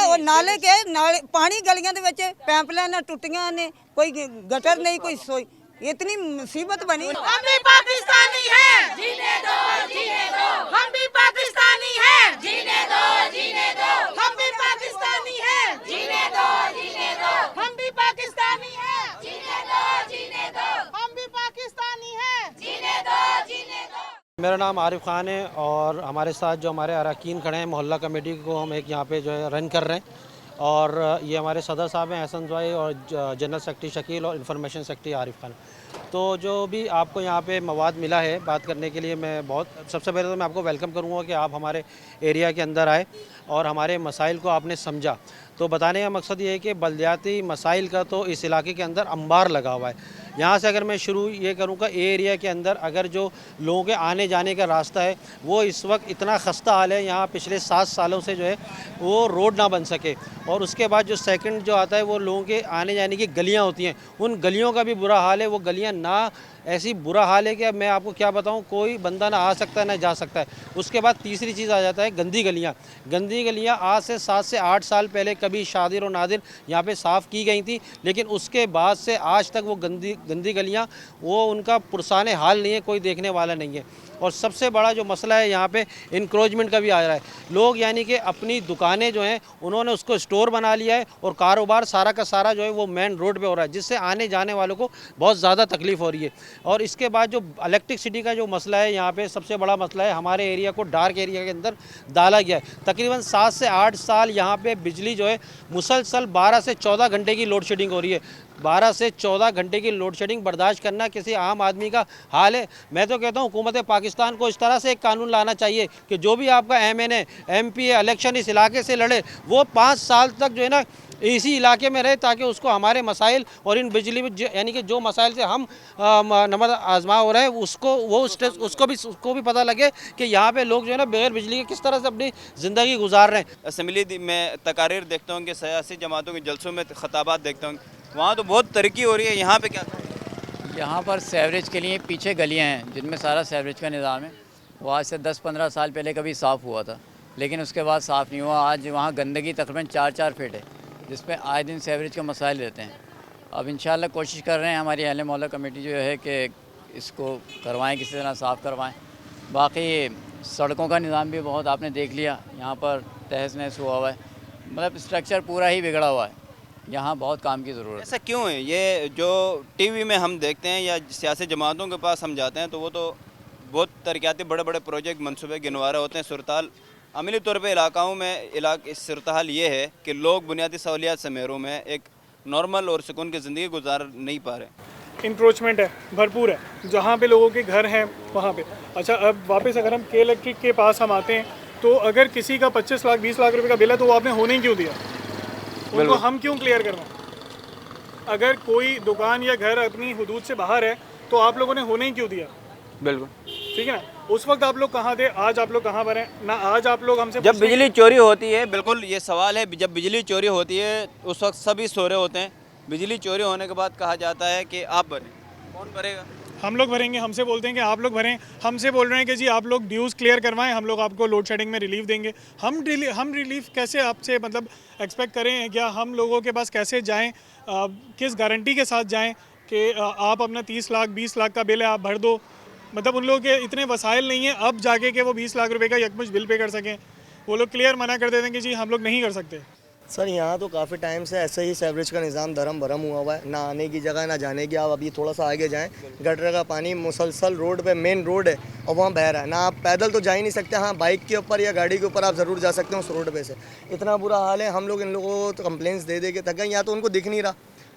और नाले के नाले पानी गलियां दे विच पैंपलां टुटियां ने, कोई गटर नहीं, कोई सोई, इतनी मुसीबत बनी। हम भी पाकिस्तानी हैं, जीने दो, जीने दो। हम भी पाकिस्तानी हैं, जीने दो, जीने दो। हम भी पाकिस्तानी हैं, जीने दो, जीने दो। हम भी पाकिस्तानी हैं, जीने दो, जीने दो। हम भी पाकिस्तानी हैं, जीने दो, जीने दो। मेरा नाम आरिफ खान है और हमारे साथ जो हमारे अरकान खड़े हैं मोहल्ला कमेटी को हम एक यहाँ पे जो है रन कर रहे हैं, और ये हमारे सदर साहब हैं एहसन भाई और जनरल सेक्रेटरी शकील और इंफॉर्मेशन सेक्रेटरी आरिफ खान। तो जो भी आपको यहाँ पे मवाद मिला है बात करने के लिए, मैं सबसे पहले तो मैं आपको वेलकम करूँगा कि आप हमारे एरिया के अंदर आए और हमारे मसाइल को आपने समझा। तो बताने का मकसद ये है कि बलदियाती मसाइल का तो इस इलाके के अंदर अंबार लगा हुआ है। यहाँ से अगर मैं शुरू ये करूँगा, एरिया के अंदर अगर जो लोगों के आने जाने का रास्ता है वो इस वक्त इतना खस्ता हाल है, यहाँ पिछले 7 सालों से जो है वो रोड ना बन सके। और उसके बाद जो सेकंड जो आता है वो लोगों के आने जाने की गलियाँ होती हैं, उन गलियों का भी बुरा हाल है। वो गलियाँ ना ऐसी बुरा हाल है कि अब मैं आपको क्या बताऊं, कोई बंदा ना आ सकता है ना जा सकता है। उसके बाद तीसरी चीज़ आ जाता है गंदी गलियां। गंदी गलियां आज से 7 से 8 साल पहले कभी शादिर और नादिर यहाँ पे साफ़ की गई थी, लेकिन उसके बाद से आज तक वो गंदी गलियां वो उनका पुरसाने हाल नहीं है, कोई देखने वाला नहीं है। और सबसे बड़ा जो मसला है यहाँ पे इंक्रोचमेंट का भी आ रहा है। लोग यानी कि अपनी दुकानें जो हैं उन्होंने उसको स्टोर बना लिया है और कारोबार सारा का सारा जो है वो मेन रोड पे हो रहा है, जिससे आने जाने वालों को बहुत ज़्यादा तकलीफ़ हो रही है। और इसके बाद जो इलेक्ट्रिसिटी का जो मसला है यहाँ पे सबसे बड़ा मसला है, हमारे एरिया को डार्क एरिया के अंदर डाला गया है। तकरीबन 7 से 8 साल यहाँ पे बिजली जो है मुसलसल 12 से 14 घंटे की लोड शेडिंग हो रही है। 12 से 14 घंटे की लोड शेडिंग बर्दाश्त करना किसी आम आदमी का हाल है। मैं तो कहता हूँ हुकूमत पाकिस्तान को इस तरह से एक कानून लाना चाहिए कि जो भी आपका MNA MPA इलेक्शन इस इलाके से लड़े वो 5 साल तक जो है ना इसी इलाके में रहे, ताकि उसको हमारे मसाइल और इन बिजली यानी कि जो मसाइल से हम नमद आजमा हो रहे हैं उसको भी पता लगे कि यहाँ पे लोग जो है ना बगैर बिजली के किस तरह से अपनी ज़िंदगी गुजार रहे हैं। असम्बली में तकारीर देखता हूँ कि सियासी जमातों के जलसों में खताबात देखता हूँ, वहाँ तो बहुत तरक्की हो रही है। यहाँ पे क्या? यहाँ पर सेवरेज के लिए पीछे गलियाँ हैं जिनमें सारा सेवरेज का निज़ाम है। वो आज से 10-15 साल पहले कभी साफ़ हुआ था, लेकिन उसके बाद साफ़ नहीं हुआ। आज वहाँ गंदगी तकरीबन 4-4 फीट है, जिसमें आए दिन सेवरेज के मसाइल रहते हैं। अब इंशाल्लाह कोशिश कर रहे हैं हमारी अहले मोहल्ला कमेटी जो है कि इसको करवाएं, किसी तरह साफ़ करवाएं। बाकी सड़कों का निज़ाम भी बहुत आपने देख लिया, यहाँ पर तहस नहस हुआ हुआ है, मतलब स्ट्रक्चर पूरा ही बिगड़ा हुआ है। यहाँ बहुत काम की ज़रूरत है। ऐसा क्यों है? ये जो TV में हम देखते हैं या सियासी जमातों के पास हम जाते हैं तो वो तो बहुत तरक्याती बड़े बड़े प्रोजेक्ट मनसूबे गिनवा रहे होते हैं। सूरत अमली तौर पे इलाकाओं में सूरत हाल ये है कि लोग बुनियादी सहूलियात से महरूम है, एक नॉर्मल और सुकून की ज़िंदगी गुजार नहीं पा रहे। इंक्रोचमेंट है, भरपूर है, जहाँ पे लोगों के घर हैं वहाँ पे। अच्छा, अब वापस अगर हम के इलेक्ट्रिक के पास हम आते हैं तो अगर किसी का 25 लाख 20 लाख रुपए का बिल है तो वो आपने होने ही क्यों दिया? उनको हम क्यों क्लियर करवाएं? अगर कोई दुकान या घर अपनी हुदूद से बाहर है तो आप लोगों ने होने ही क्यों दिया? बिल्कुल ठीक है ना। उस वक्त आप लोग कहाँ थे, आज आप लोग कहाँ पर हैं ना? आज आप लोग हमसे जब बिजली चोरी होती है, बिल्कुल ये सवाल है, जब बिजली चोरी होती है उस वक्त सभी सो रहे होते हैं। बिजली चोरी होने के बाद कहा जाता है कि आप भरें, कौन भरेगा? हम लोग भरेंगे, हमसे बोलते हैं कि आप लोग भरें, हमसे बोल रहे हैं कि जी आप लोग ड्यूज़ क्लियर करवाएं, हम लोग आपको लोड शेडिंग में रिलीफ देंगे। हम रिलीफ कैसे आपसे मतलब एक्सपेक्ट करें, या हम लोगों के पास कैसे जाएं, किस गारंटी के साथ जाएं कि आप अपना 30 लाख 20 लाख का बिल है आप भर दो। मतलब उन लोगों के इतने वसाइल नहीं है अब जाके कि वो 20 लाख रुपए का यकमुश्त बिल पे कर सकें। वो लोग क्लियर मना कर देते हैं कि जी हम लोग नहीं कर सकते। सर यहाँ तो काफ़ी टाइम से ऐसे ही सीवरेज का निज़ाम धर्म भरम हुआ है, ना आने की जगह ना जाने की। आप अभी थोड़ा सा आगे जाएं, गटर का पानी मुसलसल रोड पे, मेन रोड है और वहाँ बह रहा है। ना आप पैदल तो जा ही नहीं सकते, हाँ बाइक के ऊपर या गाड़ी के ऊपर आप ज़रूर जा सकते हो उस रोड पे से। इतना बुरा हाल है, हम लोग इन लोगों को तो कंप्लेंट्स दे दे के थक गए। या तो उनको दिख नहीं रहा,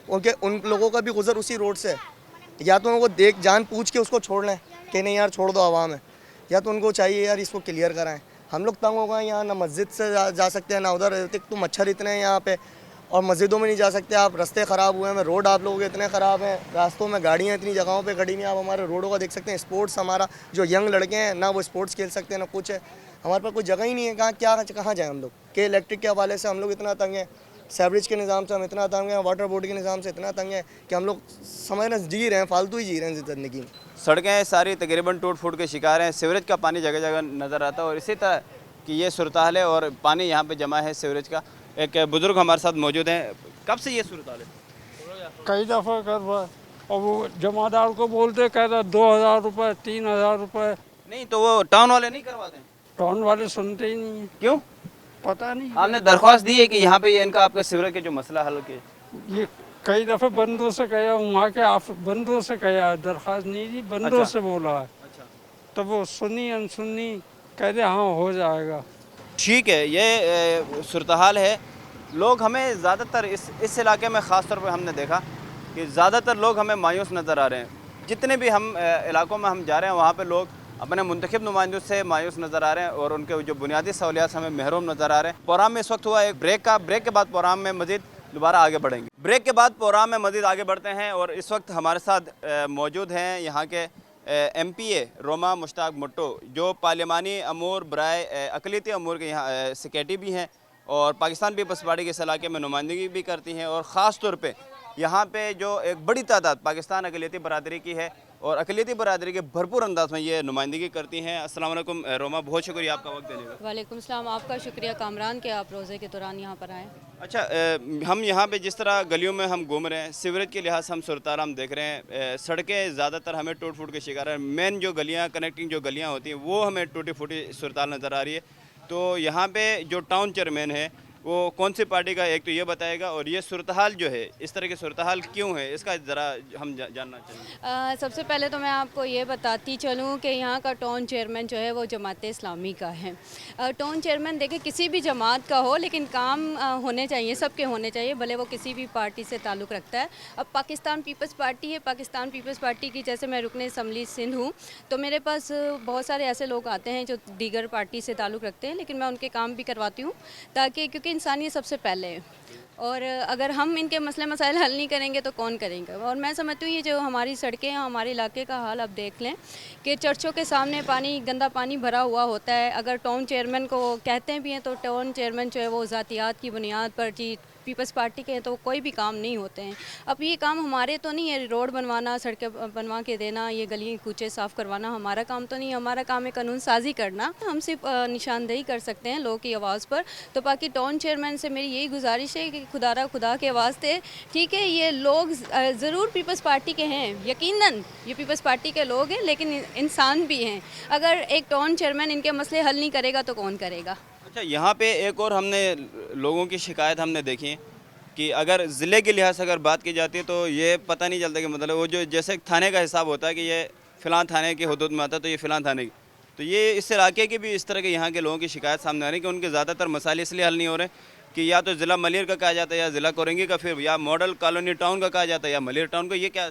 उन लोगों का भी गुजर उसी रोड से है, या तो उनको देख जान पूछ के उसको छोड़ लें कि नहीं यार छोड़ दो आवाम है, या तो उनको चाहिए यार इसको क्लियर कराएं। हम लोग तंग हो गए यहाँ, ना मस्जिद से जा सकते हैं ना उधर, तो मच्छर इतने हैं यहाँ पे और मस्जिदों में नहीं जा सकते आप। रास्ते ख़राब हुए हैं, रोड आप लोगों के इतने ख़राब हैं, रास्तों में गाड़ियाँ इतनी जगहों पे खड़ी हुई हैं। आप हमारे रोडों का देख सकते हैं, स्पोर्ट्स हमारा जो यंग लड़के हैं ना वो स्पोर्ट्स खेल सकते हैं ना कुछ है, हमारे पास कोई जगह ही नहीं है। कहाँ जाएँ हम लोग के इलेक्ट्रिक के हवाले से हम लोग इतना तंग हैं, सीवरेज के निज़ाम से हम इतना तंग हैं, वाटर बोर्ड के निज़ाम से इतना तंग है कि हम लोग समझ रहे जी रहे हैं, फालतू ही जी रहे हैं ज़िंदगी में। सड़कें सारी तकरीबन टूट फूट के शिकार हैं, सीवरेज का पानी जगह जगह नज़र आता है और इसी तरह कि ये सूरत हाल है और पानी यहाँ पे जमा है सीवरेज का। एक बुज़ुर्ग हमारे साथ मौजूद हैं, कब से ये सूरत हाल है? कई दफ़ा करवा और वो जमादार को बोलते, कहता 2000 रुपये 3000 रुपये। नहीं तो वो टाउन वाले नहीं करवाते? टाउन वाले सुनते ही नहीं है। क्यों? पता नहीं। आपने दरख्वास्त दी है कि यहाँ पे ये इनका आपका सीवरेज के जो मसला हल के? ये कई दफ़े बंदों से कहा, वहाँ के आप बंदों से कहा, दरख्वास्त नहीं दी, बंदों से बोला है। तो वो सुनी अनसुनी कहते हाँ हो जाएगा। ठीक है, ये सूरत हाल है। लोग हमें ज़्यादातर इस इलाके में ख़ास तौर पर हमने देखा कि ज़्यादातर लोग हमें मायूस नज़र आ रहे हैं। जितने भी हम इलाकों में हम जा रहे हैं वहाँ पे लोग अपने मुंतखब नुमाइंदों से मायूस नज़र आ रहे हैं और उनके जो बुनियादी सहूलियात हमें महरूम नज़र आ रहे हैं। प्रोग्राम में इस वक्त हुआ एक ब्रेक के बाद प्रोग्राम में मज़ीद दोबारा आगे बढ़ेंगे। ब्रेक के बाद प्रोग्राम में मज़ीद आगे बढ़ते हैं और इस वक्त हमारे साथ मौजूद हैं यहाँ के MPA रोमा मुश्ताक भुट्टो, जो पार्लिमानी अमूर बराए अक़लियती अमूर के यहाँ सेक्रेटरी भी हैं और पाकिस्तान पीपल्स पार्टी के इस इलाके में नुमाइंदगी भी करती हैं और ख़ास तौर पे यहाँ पे जो एक बड़ी तादाद पाकिस्तान अक़लियती बरादरी की है और अक़लियती बरादरी के भरपूर अंदाज में ये नुमाइंदगी करती हैं। अस्सलाम वालेकुम रोमा, बहुत शुक्रिया आपका वक्त देने का। वालेकुम सलाम, आपका शुक्रिया कामरान के आप रोज़े के दौरान यहाँ पर आएँ। अच्छा, हम यहाँ पे जिस तरह गलियों में हम घूम रहे हैं, सीवरेज के लिहाज से हम सूरत-हाल हम देख रहे हैं, सड़कें ज़्यादातर हमें टूट फूट के शिकार हैं। मेन जो गलियाँ कनेक्टिंग जो गलियाँ होती हैं वो हमें टूटी फूटी सूरत-हाल नज़र आ रही है। तो यहाँ पे जो टाउन चेयरमैन है वो कौन सी पार्टी का, एक तो ये बताएगा और ये सूरत हाल जो है इस तरह की सूरत हाल क्यों है इसका ज़रा हम जानना चाहेंगे। सबसे पहले तो मैं आपको ये बताती चलूँ कि यहाँ का टाउन चेयरमैन जो है वो जमात इस्लामी का है। टाउन चेयरमैन देखे किसी भी जमात का हो लेकिन काम होने चाहिए, सबके होने चाहिए, भले वो किसी भी पार्टी से ताल्लुक़ रखता है। अब पाकिस्तान पीपल्स पार्टी है, पाकिस्तान पीपल्स पार्टी की जैसे मैं रुकने असम्बली सिंध हूँ तो मेरे पास बहुत सारे ऐसे लोग आते हैं जो दीगर पार्टी से ताल्लुक़ रखते हैं, लेकिन मैं उनके काम भी करवाती हूँ ताकि, क्योंकि इंसानियत सबसे पहले है और अगर हम इनके मसले मसाइल हल नहीं करेंगे तो कौन करेंगे। और मैं समझती हूँ ये जो हमारी सड़कें हैं, हमारे इलाके का हाल आप देख लें कि चर्चों के सामने पानी, गंदा पानी भरा हुआ होता है। अगर टाउन चेयरमैन को कहते भी हैं तो टाउन चेयरमैन जो है वो ज़ातियात की बुनियाद पर जी पीपल्स पार्टी के हैं तो कोई भी काम नहीं होते हैं। अब ये काम हमारे तो नहीं है, रोड बनवाना, सड़कें बनवा के देना, ये गली कूचे साफ़ करवाना हमारा काम तो नहीं, हमारा काम है कानून साजी करना। हम सिर्फ निशानदेही कर सकते हैं लोगों की आवाज़ पर। तो बाकी टाउन चेयरमैन से मेरी यही गुजारिश है कि खुदा के वास्ते, ठीक है ये लोग ज़रूर पीपल्स पार्टी के हैं, यकीनन ये पीपल्स पार्टी के लोग हैं, लेकिन इंसान भी हैं। अगर एक टाउन चेयरमैन इनके मसले हल नहीं करेगा तो कौन करेगा। अच्छा, यहाँ पे एक और हमने लोगों की शिकायत हमने देखी है कि अगर ज़िले के लिहाज से अगर बात की जाती है तो ये पता नहीं चलता कि मतलब वो जो जैसे थाने का हिसाब होता है कि ये फ़लाँ थाने की हदूद में आता है तो ये फ़लाँ थाने की, तो ये इस इलाके की भी इस तरह के यहाँ के लोगों की शिकायत सामने आ रही है कि उनके ज़्यादातर मसाले इसलिए हल नहीं हो रहे कि या तो ज़िला मलिर का कहा जाता है या ज़िला कोरंगी का, फिर या मॉडल कॉलोनी टाउन का कहा जाता है या मलिर टाउन का। ये क्या?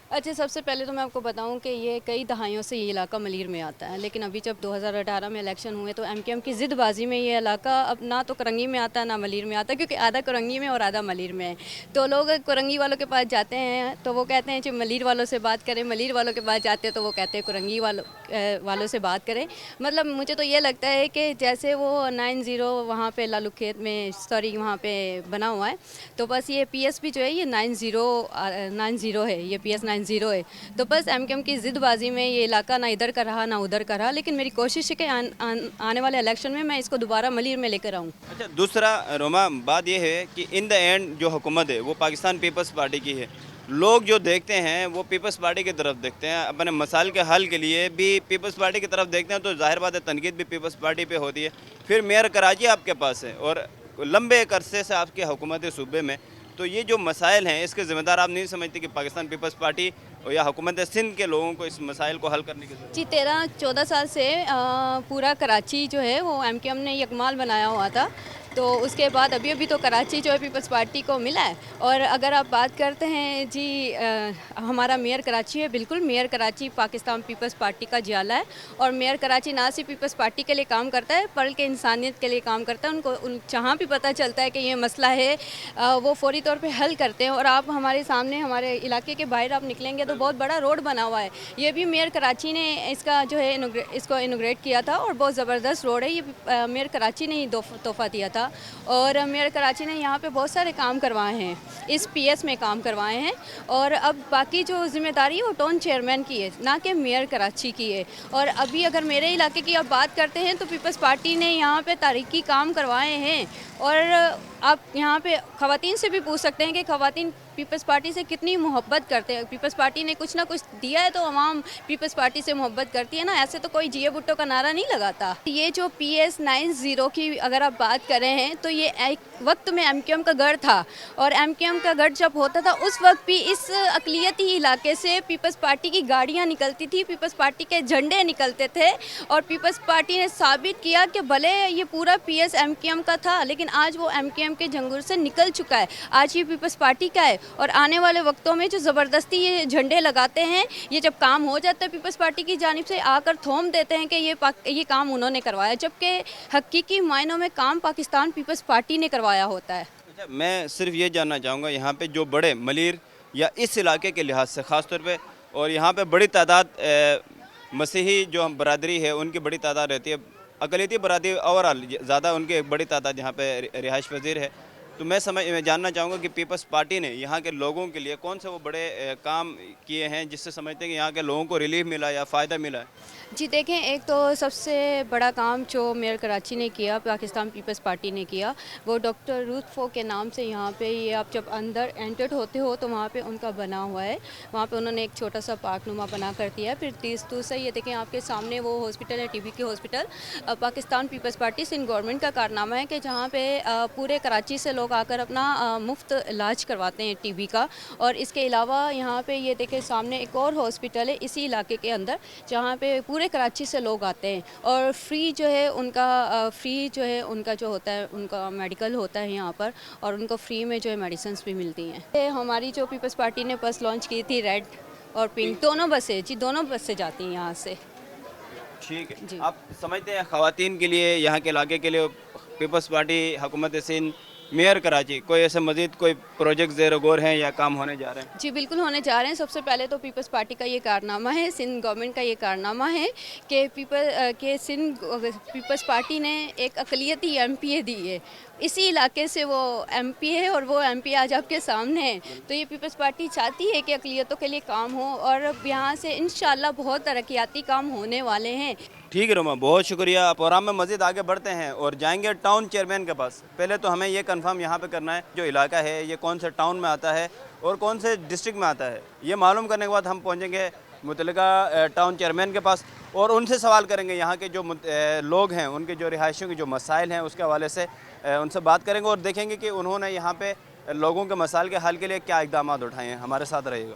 अच्छा, सबसे पहले तो मैं आपको बताऊं कि ये कई दहाइयों से ये इलाका मलिर में आता है, लेकिन अभी जब 2018 में इलेक्शन हुए तो MKM की ज़िदबाजी में ये इलाका अब ना तो करंगी में आता है ना मलिर में आता, क्योंकि आधा करंगी में और आधा मलिर में है। तो लोग करंगी वालों के पास जाते हैं तो वो कहते हैं कि मलिर वालों से बात करें, मलिर वालों के पास जाते हैं तो वो कहते हैं करंगी वालों से बात करें। मतलब मुझे तो ये लगता है कि जैसे वो 90 वहाँ पर लालूखेत में, सॉरी वहाँ पर बना हुआ है, तो बस ये PS भी जो है ये 90 है, ये PS 90 है। तो बस एमकेएम की ज़िदबाजी में ये इलाका ना इधर का रहा ना उधर का रहा, लेकिन मेरी कोशिश है कि आने वाले इलेक्शन में मैं इसको दोबारा मलीर में लेकर आऊँ। अच्छा, दूसरा रोमा बात यह है कि इन द एंड जो हुकूमत है वो पाकिस्तान पीपल्स पार्टी की है। लोग जो देखते हैं वो पीपल्स पार्टी की तरफ देखते हैं, अपने मसाइल के हल के लिए भी पीपल्स पार्टी की तरफ देखते हैं, तो जाहिर बात है तनकीद भी पीपल्स पार्टी पे होती है। फिर मेयर कराची आपके पास है और लंबे अरसे से आपकी हुकूमत है सूबे में, तो ये जो मसाइल हैं इसके ज़िम्मेदार आप नहीं समझते कि पाकिस्तान पीपल्स पार्टी या हुकूमत सिंध के लोगों को इस मसाइल को हल करने की ज़रूरत? जी 13-14 साल से पूरा कराची जो है वो एमकेएम ने यकमाल बनाया हुआ था, तो उसके बाद अभी तो कराची जो है पीपल्स पार्टी को मिला है। और अगर आप बात करते हैं जी हमारा मेयर कराची है, बिल्कुल मेयर कराची पाकिस्तान पीपल्स पार्टी का जियाला है। और मेयर कराची ना सिर्फ पीपल्स पार्टी के लिए काम करता है बल्कि इंसानियत के लिए काम करता है। उनको जहाँ भी पता चलता है कि ये मसला है वो फौरी तौर पे हल करते हैं। और आप हमारे सामने हमारे इलाके के बाहर आप निकलेंगे तो बहुत बड़ा रोड बना हुआ है, ये भी मेयर कराची ने इसका जो है इसको इनोग्रेट किया था और बहुत ज़बरदस्त रोड है, ये मेयर कराची ने ही तोहफ़ा दिया था। और मेयर कराची ने यहाँ पे बहुत सारे काम करवाए हैं, इस पीएस में काम करवाए हैं। और अब बाकी जो जिम्मेदारी है वो टाउन चेयरमैन की है, ना कि मेयर कराची की है। और अभी अगर मेरे इलाके की आप बात करते हैं तो पीपल्स पार्टी ने यहाँ पे तारीखी काम करवाए हैं। और आप यहाँ पे ख़वातीन से भी पूछ सकते हैं कि ख़वातीन पीपल्स पार्टी से कितनी मोहब्बत करते हैं। पीपल्स पार्टी ने कुछ ना कुछ दिया है तो अवाम पीपल्स पार्टी से मोहब्बत करती है ना, ऐसे तो कोई जिए भुट्टो का नारा नहीं लगाता। ये जो PS 90 की अगर आप बात करें हैं तो ये एक वक्त में एमकेएम का गढ़ था। और एमकेएम का गढ़ जब होता था उस वक्त भी इस अकलियती इलाके से पीपल्स पार्टी की गाड़ियाँ निकलती थी, पीपल्स पार्टी के झंडे निकलते थे। और पीपल्स पार्टी ने साबित किया कि भले ये पूरा PS एमकेएम का था लेकिन आज वो एमकेएम के जंगूर से निकल चुका है, आज ये पीपल्स पार्टी का है। और आने वाले वक्तों में जो ज़बरदस्ती ये झंडे लगाते हैं, ये जब काम हो जाता है पीपल्स पार्टी की जानिब से आकर थोम देते हैं कि ये काम उन्होंने करवाया, जबकि हकीकी मायनों में काम पाकिस्तान पीपल्स पार्टी ने करवाया होता है। अच्छा, मैं सिर्फ ये जानना चाहूँगा यहाँ पे जो बड़े मलीर या इस इलाके के लिहाज से ख़ास तौर पे, और यहाँ पे बड़ी तादाद मसीही जो हम बरादरी है उनकी बड़ी तादाद रहती है, अक़लियती बरादरी ओवरऑल ज़्यादा उनकी एक बड़ी तादाद यहाँ पे रिहाइश पज़ीर है, तो मैं जानना चाहूँगा कि पीपल्स पार्टी ने यहाँ के लोगों के लिए कौन से वो बड़े काम किए हैं जिससे समझते हैं कि यहाँ के लोगों को रिलीफ मिला या फ़ायदा मिला है? जी देखें, एक तो सबसे बड़ा काम जो मेयर कराची ने किया, पाकिस्तान पीपल्स पार्टी ने किया, वो डॉक्टर रूथ फो के नाम से यहाँ पे ये आप जब अंदर एंटर्ड होते हो तो वहाँ पे उनका बना हुआ है, वहाँ पे उन्होंने एक छोटा सा पार्क नुमा बना कर दिया है। फिर दूसरा ये देखें आपके सामने वो हॉस्पिटल है, TB की हॉस्पिटल, पाकिस्तान पीपल्स पार्टी सिंध गवर्नमेंट का कारनामा है कि जहाँ पे पूरे कराची से लोग आकर अपना मुफ्त इलाज करवाते हैं TB का। और इसके अलावा यहाँ पे ये देखें सामने एक और हॉस्पिटल है इसी इलाके के अंदर, जहाँ पे पूरे कराची से लोग आते हैं और फ्री जो है उनका जो होता है उनका मेडिकल होता है यहाँ पर, और उनको फ्री में जो है मेडिसिन्स भी मिलती हैं। हमारी जो पीपल्स पार्टी ने बस लॉन्च की थी, रेड और पिंक दोनों बसें, जी दोनों बसें जाती हैं यहाँ से। ठीक है, आप समझते हैं ख़वातीन के लिए, यहाँ के इलाके के लिए पीपल्स पार्टी, हुकूमत सिंध, मेयर कराची कोई ऐसे मज़ीद कोई प्रोजेक्ट ज़ेर गौर हैं या काम होने जा रहे हैं? जी बिल्कुल होने जा रहे हैं। सबसे पहले तो पीपल्स पार्टी का ये कारनामा है, सिंध गवर्नमेंट का ये कारनामा है कि सिंध पीपल्स पार्टी ने एक अक़लियती MPA दी है, इसी इलाके से वो MP है और वो MP आज आपके सामने है। तो ये पीपल्स पार्टी चाहती है कि अक़लियतों के लिए काम हो और यहाँ से इंशाल्लाह बहुत तरक्याती काम होने वाले हैं। ठीक है रोमा, बहुत शुक्रिया। प्रोग्राम में मज़ीद आगे बढ़ते हैं और जाएंगे टाउन चेयरमैन के पास। पहले तो हमें ये कंफर्म यहाँ पे करना है जो इलाका है ये कौन से टाउन में आता है और कौन से डिस्ट्रिक्ट में आता है, ये मालूम करने के बाद हम पहुँचेंगे मुतल्लिका टाउन चेयरमैन के पास और उनसे सवाल करेंगे यहाँ के जो लोग हैं उनके जो रिहायशियों के जो मसाइल हैं उसके हवाले से उनसे बात करेंगे और देखेंगे कि उन्होंने यहाँ पे लोगों के मसाइल के हल के लिए क्या इक़दाम उठाए हैं। हमारे साथ रहिएगा।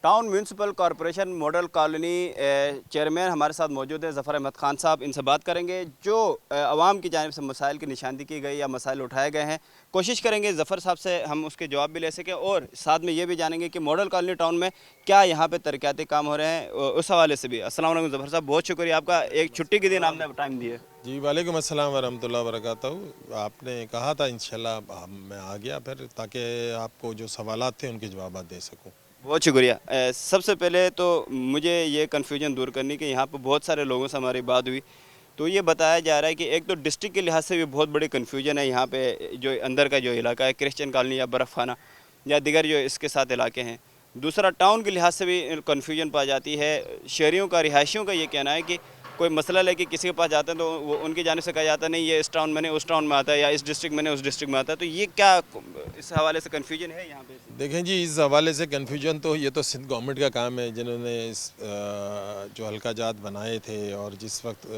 Town municipal corporation Model colony chairman हमारे साथ मौजूद है ज़फ़र अहमद ख़ान साहब, इनसे बात करेंगे जो आवाम की जानिब से मसाइल की निशानदी की गई या मसाइल उठाए गए हैं। कोशिश करेंगे ज़फ़र साहब से हम उसके जवाब भी ले सकें और साथ में ये भी जानेंगे कि मॉडल कॉलोनी टाउन में क्या यहाँ पे तरक्याती काम हो रहे हैं, उस हवाले से भी। अस्सलाम वालेकुम ज़फ़र साहब, बहुत शुक्रिया आपका, एक छुट्टी के दिन आपने टाइम दिया। जी वालेकुम अस्सलाम वरहमतुल्लाहि वबरकातुहू। आपने कहा था इंशाल्लाह मैं आ गया फिर ताकि आपको जो सवालात थे उनके जवाब दे सकूँ। बहुत शुक्रिया। सबसे पहले तो मुझे ये कन्फ्यूजन दूर करनी कि यहाँ पर बहुत सारे लोगों से हमारी बात हुई तो ये बताया जा रहा है कि एक तो डिस्ट्रिक्ट के लिहाज से भी बहुत बड़ी कन्फ्यूजन है यहाँ पे, जो अंदर का जो इलाका है क्रिश्चियन कॉलोनी या बर्फ़ खाना या दिगर जो इसके साथ इलाके हैं, दूसरा टाउन के लिहाज से भी कन्फ्यूजन पा जाती है। शहरियों का, रिहायशियों का ये कहना है कि कोई मसला लेके किसी के पास जाते हैं तो वो उनकी जाने से कहा जाता है नहीं ये इस टाउन में नहीं उस टाउन में आता है, या इस डिस्ट्रिक्ट में नहीं उस डिस्ट्रिक्ट में आता है। तो ये क्या इस हवाले से कन्फ्यूजन है यहाँ पे? देखें जी, इस हवाले से कन्फ्यूजन तो ये तो सिंध गवर्नमेंट का काम है, जिन्होंने इस जो हल्का जात बनाए थे और जिस वक्त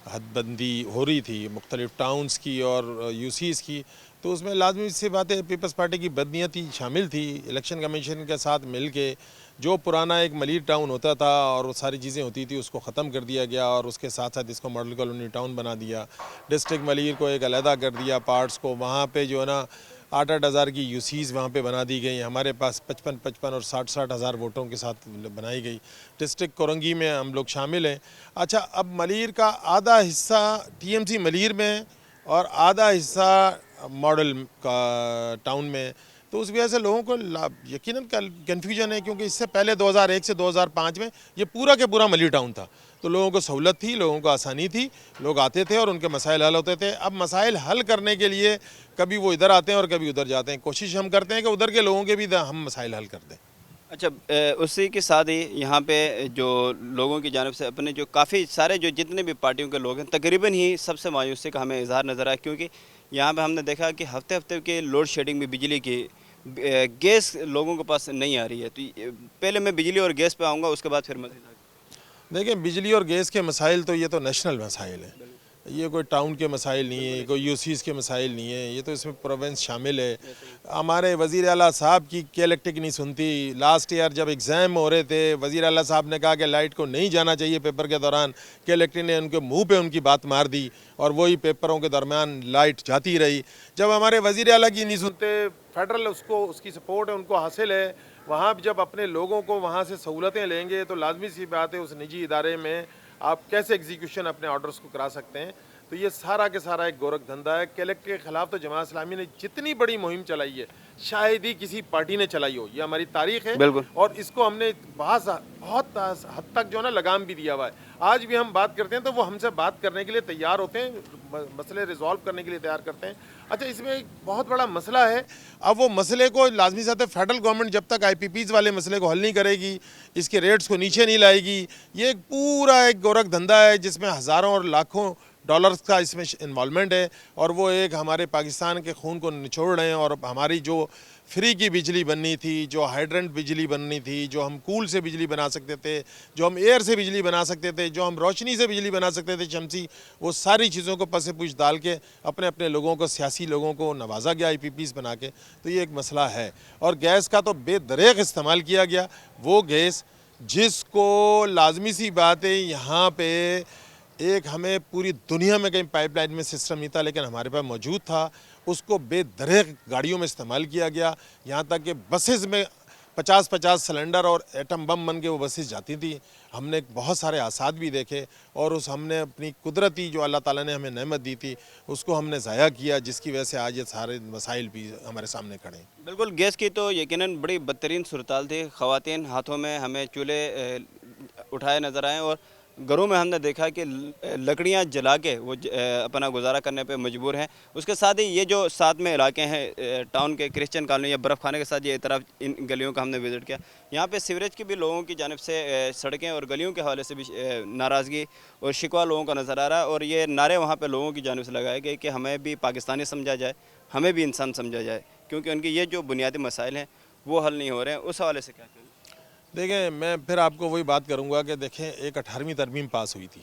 हदबंदी हो रही थी मुख्तलिफ टाउन्स की और यूसीज़ की, तो उसमें लाजमी सी बात है पीपल्स पार्टी की बदनीयती शामिल थी। इलेक्शन कमीशन के साथ मिल के जो पुराना एक मलिर टाउन होता था और वो सारी चीज़ें होती थी उसको ख़त्म कर दिया गया और उसके साथ साथ इसको मॉडल कॉलोनी टाउन बना दिया। डिस्ट्रिक्ट मलिर को एक अलहदा कर दिया पार्ट्स को, वहाँ पे जो है ना 8-8 हज़ार की यूसीज़ वहाँ पे बना दी गई। हमारे पास 55-55 और 60-60 हज़ार वोटों के साथ बनाई गई। डिस्ट्रिक्ट कोरंगी में हम लोग शामिल हैं। अच्छा, अब मलिर का आधा हिस्सा TMC मलिर में और आधा हिस्सा मॉडल का टाउन में, तो उस वजह से लोगों को यकीनन कन्फ्यूजन है, क्योंकि इससे पहले 2001 से 2005 में ये पूरा के पूरा मलिर टाउन था, तो लोगों को सहूलत थी, लोगों को आसानी थी, लोग आते थे और उनके मसाइल हल होते थे। अब मसाइल हल करने के लिए कभी वो इधर आते हैं और कभी उधर जाते हैं। कोशिश हम करते हैं कि उधर के लोगों के भी हम मसाइल हल कर दें। अच्छा, उसी के साथ ही यहाँ पे जो लोगों की जानिब से अपने जो काफ़ी सारे जो जितने भी पार्टियों के लोग हैं तकरीबन ही सबसे मायूसी का हमें इजहार नज़र आया, क्योंकि यहाँ पे हमने देखा कि हफ्ते हफ्ते के लोड शेडिंग में बिजली की गैस लोगों के पास नहीं आ रही है। तो पहले मैं बिजली और गैस पे आऊँगा, उसके बाद फिर मज़ीद। देखिए, बिजली और गैस के मसाइल तो ये तो नेशनल मसाइल हैं, ये कोई टाउन के मसाइल नहीं है, कोई यूसीज़ के मसाइल नहीं है, ये तो इसमें प्रोविंस शामिल है। हमारे वज़ीर आला साहब की इलेक्ट्रिक नहीं सुनती। लास्ट ईयर जब एग्ज़ाम हो रहे थे, वज़ीर आला साहब ने कहा कि लाइट को नहीं जाना चाहिए पेपर के दौरान, के इलेक्ट्रिक ने उनके मुंह पे उनकी बात मार दी और वही पेपरों के दरमियान लाइट जाती रही। जब हमारे वज़ीर आला की नहीं सुनते, फेडरल उसको उसकी सपोर्ट है, उनको हासिल है, वहाँ जब अपने लोगों को वहाँ से सहूलतें लेंगे तो लाजमी सी बात है उस निजी इदारे में आप कैसे एग्जीक्यूशन अपने ऑर्डर्स को करा सकते हैं। तो ये सारा के सारा एक गोरख धंधा है। कलेक्टर के ख़िलाफ़ तो जमात इस्लामी ने जितनी बड़ी मुहिम चलाई है शायद ही किसी पार्टी ने चलाई हो, ये हमारी तारीख है। और इसको हमने बहुत हद तक जो है ना लगाम भी दिया हुआ है। आज भी हम बात करते हैं तो वो हमसे बात करने के लिए तैयार होते हैं, मसले रिजॉल्व करने के लिए तैयार करते हैं। अच्छा, इसमें एक बहुत बड़ा मसला है। अब वो मसले को लाजमी साथ फेडरल गवर्नमेंट जब तक IPPs वाले मसले को हल नहीं करेगी, इसके रेट्स को नीचे नहीं लाएगी, ये एक पूरा एक गोरख धंधा है जिसमें हज़ारों और लाखों डॉलर्स का इसमें इन्वॉल्वमेंट है और वो एक हमारे पाकिस्तान के खून को निचोड़ रहे हैं। और हमारी जो फ्री की बिजली बननी थी, जो हाइड्रेंट बिजली बननी थी, जो हम कूल से बिजली बना सकते थे, जो हम एयर से बिजली बना सकते थे, जो हम रोशनी से बिजली बना सकते थे शमसी, वो सारी चीज़ों को पसे पूछ डाल के अपने अपने लोगों को, सियासी लोगों को नवाजा गया IPPs बना के। तो ये एक मसला है। और गैस का तो बेदरेग इस्तेमाल किया गया, वो गैस जिसको लाजमी सी बात है यहाँ पे एक हमें पूरी दुनिया में कहीं पाइपलाइन में सिस्टम नहीं था, लेकिन हमारे पास मौजूद था, उसको बेदरेग गाड़ियों में इस्तेमाल किया गया। यहाँ तक कि बसेस में 50-50 सिलेंडर और एटम बम बन के वो बसेस जाती थी। हमने बहुत सारे आसाद भी देखे और हमने अपनी कुदरती जो अल्लाह ताला ने हमें नेमत दी थी उसको हमने ज़ाया किया, जिसकी वजह से आज ये सारे मसाइल भी हमारे सामने खड़े हैं। बिल्कुल, गैस की तो यकीनन बड़ी बदतरीन सूरताल थी। ख़वातीन हाथों में हमें चूल्हे उठाए नज़र आए और घरों में हमने देखा कि लकड़ियां जला के वो अपना गुजारा करने पे मजबूर हैं। उसके साथ ही ये जो साथ में इलाके हैं टाउन के, क्रिश्चियन कॉलोनी या बर्फ़ खाने के साथ ये तरफ इन गलियों का हमने विज़िट किया। यहाँ पे सीवरेज की भी लोगों की जानिब से सड़कें और गलियों के हवाले से भी नाराज़गी और शिकवा लोगों का नज़र आ रहा है। और ये नारे वहाँ पर लोगों की जानिब से लगाए गए कि हमें भी पाकिस्तानी समझा जाए, हमें भी इंसान समझा जाए, क्योंकि उनके ये जो बुनियादी मसाइल हैं वो हल नहीं हो रहे हैं। उस हवाले से क्या कहें? देखें, मैं फिर आपको वही बात करूंगा कि देखें, एक 18वीं तरमीम पास हुई थी।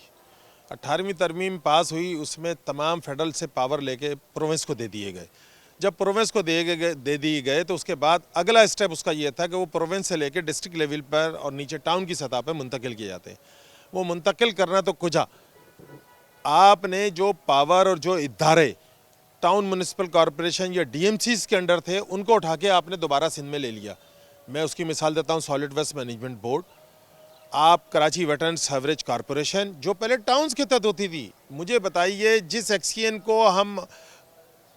18वीं तरमीम पास हुई, उसमें तमाम फेडरल से पावर लेके प्रोविंस को दे दिए गए। जब प्रोविंस को दे दिए गए तो उसके बाद अगला स्टेप उसका ये था कि वो प्रोविंस से लेके डिस्ट्रिक्ट लेवल पर और नीचे टाउन की सतह पर मुंतकिल किए जाते हैं। वो मुंतकिल करना तो कुछ आपने जो पावर और जो इदारे टाउन म्यूनिसिपल कॉरपोरेशन या DMCs के अंडर थे उनको उठा के आपने दोबारा सिंध में ले लिया। मैं उसकी मिसाल देता हूँ, सॉलिड वेस्ट मैनेजमेंट बोर्ड, आप कराची वेटरन सीवरेज कॉरपोरेशन जो पहले टाउन्स के तहत होती थी। मुझे बताइए, जिस एक्सकियन को हम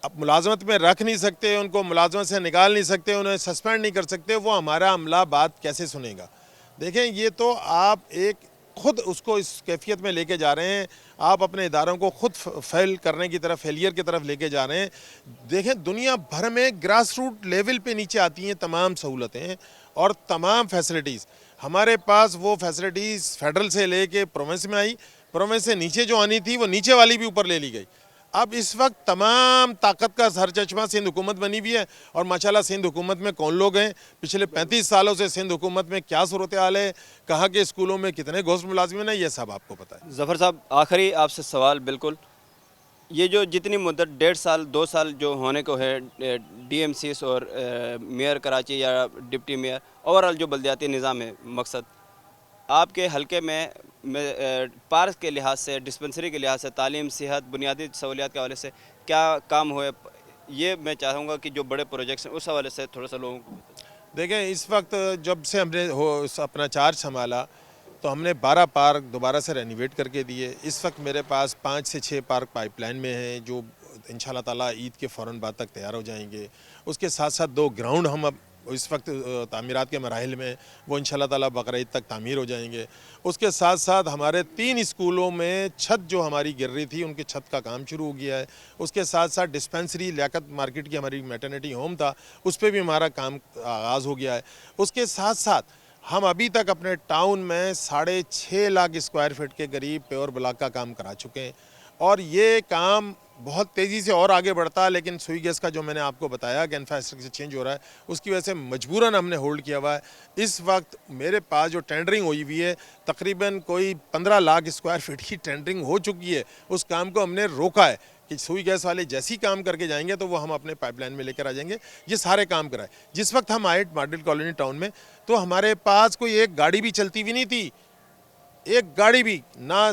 अब मुलाजमत में रख नहीं सकते, उनको मुलाजमत से निकाल नहीं सकते, उन्हें सस्पेंड नहीं कर सकते, वो हमारा अमला बात कैसे सुनेगा? देखें, ये तो आप एक खुद उसको इस कैफियत में लेके जा रहे हैं, आप अपने इदारों को खुद फेल करने की तरफ, फेलियर की तरफ लेके जा रहे हैं। देखें, दुनिया भर में ग्रास रूट लेवल पे नीचे आती हैं तमाम सहूलतें और तमाम फैसिलिटीज़ हमारे पास, वो फैसिलिटीज़ फेडरल से लेके प्रोविंस में आई, प्रोविंस से नीचे जो आनी थी वो नीचे वाली भी ऊपर ले ली गई। अब इस वक्त तमाम ताकत का सरचश्मा सिंध हुकूमत बनी हुई है और माशाल्लाह सिंध हुकूमत में कौन लोग हैं, पिछले 35 सालों से सिंध हुकूमत में क्या सूरत हाल है, कहाँ के स्कूलों में कितने गोश्त मुलाजिमिन है, ये सब आपको पता है। ज़फ़र साहब, आखिरी आपसे सवाल, बिल्कुल ये जो जितनी मुद्दत 1.5 साल 2 साल जो होने को है DMCs और मेयर कराची या डिप्टी मेयर, ओवरऑल जो बल्दियाती निज़ाम है, मकसद आपके हलके में पार्क के लिहाज से, डिस्पेंसरी के लिहाज से, तालीम, सेहत, बुनियादी सहूलियात के हवाले से क्या काम हुए, ये मैं चाहूँगा कि जो बड़े प्रोजेक्ट्स हैं उस हवाले से थोड़ा सा लोगों को देखें। इस वक्त जब से हमने अपना चार्ज संभाला तो हमने 12 पार्क दोबारा से रेनोवेट करके दिए। इस वक्त मेरे पास 5 से 6 पार्क पाइपलाइन में हैं जो इंशाल्लाह ताला ईद के फ़ौरन बाद तक तैयार हो जाएंगे। उसके साथ साथ 2 ग्राउंड हम अब इस वक्त तामीरात के मराहिल में, वो इंशाल्लाह ताला बकरीद तक तामीर हो जाएंगे। उसके साथ साथ हमारे 3 स्कूलों में छत जो हमारी गिर रही थी उनकी छत का काम शुरू हो गया है। उसके साथ साथ डिस्पेंसरी लियाकत मार्केट की हमारी मैटरनिटी होम था, उस पर भी हमारा काम आगाज़ हो गया है। उसके साथ साथ हम अभी तक अपने टाउन में 6.5 लाख स्क्वायर फीट के करीब प्योर ब्लॉक का काम करा चुके हैं और ये काम बहुत तेज़ी से और आगे बढ़ता है। लेकिन सुई गैस का जो मैंने आपको बताया कि इंफ्रास्ट्रक्चर चेंज हो रहा है, उसकी वजह से मजबूरन हमने होल्ड किया हुआ है। इस वक्त मेरे पास जो टेंडरिंग हुई हुई है, तकरीबन कोई 15 लाख स्क्वायर फीट की टेंडरिंग हो चुकी है। उस काम को हमने रोका है कि सुई गैस वाले जैसी काम करके जाएंगे तो वो हम अपने पाइपलाइन में लेकर आ जाएंगे। ये सारे काम कराए। जिस वक्त हम आए मॉडल कॉलोनी टाउन में तो हमारे पास कोई एक गाड़ी भी चलती हुई नहीं थी, एक गाड़ी भी ना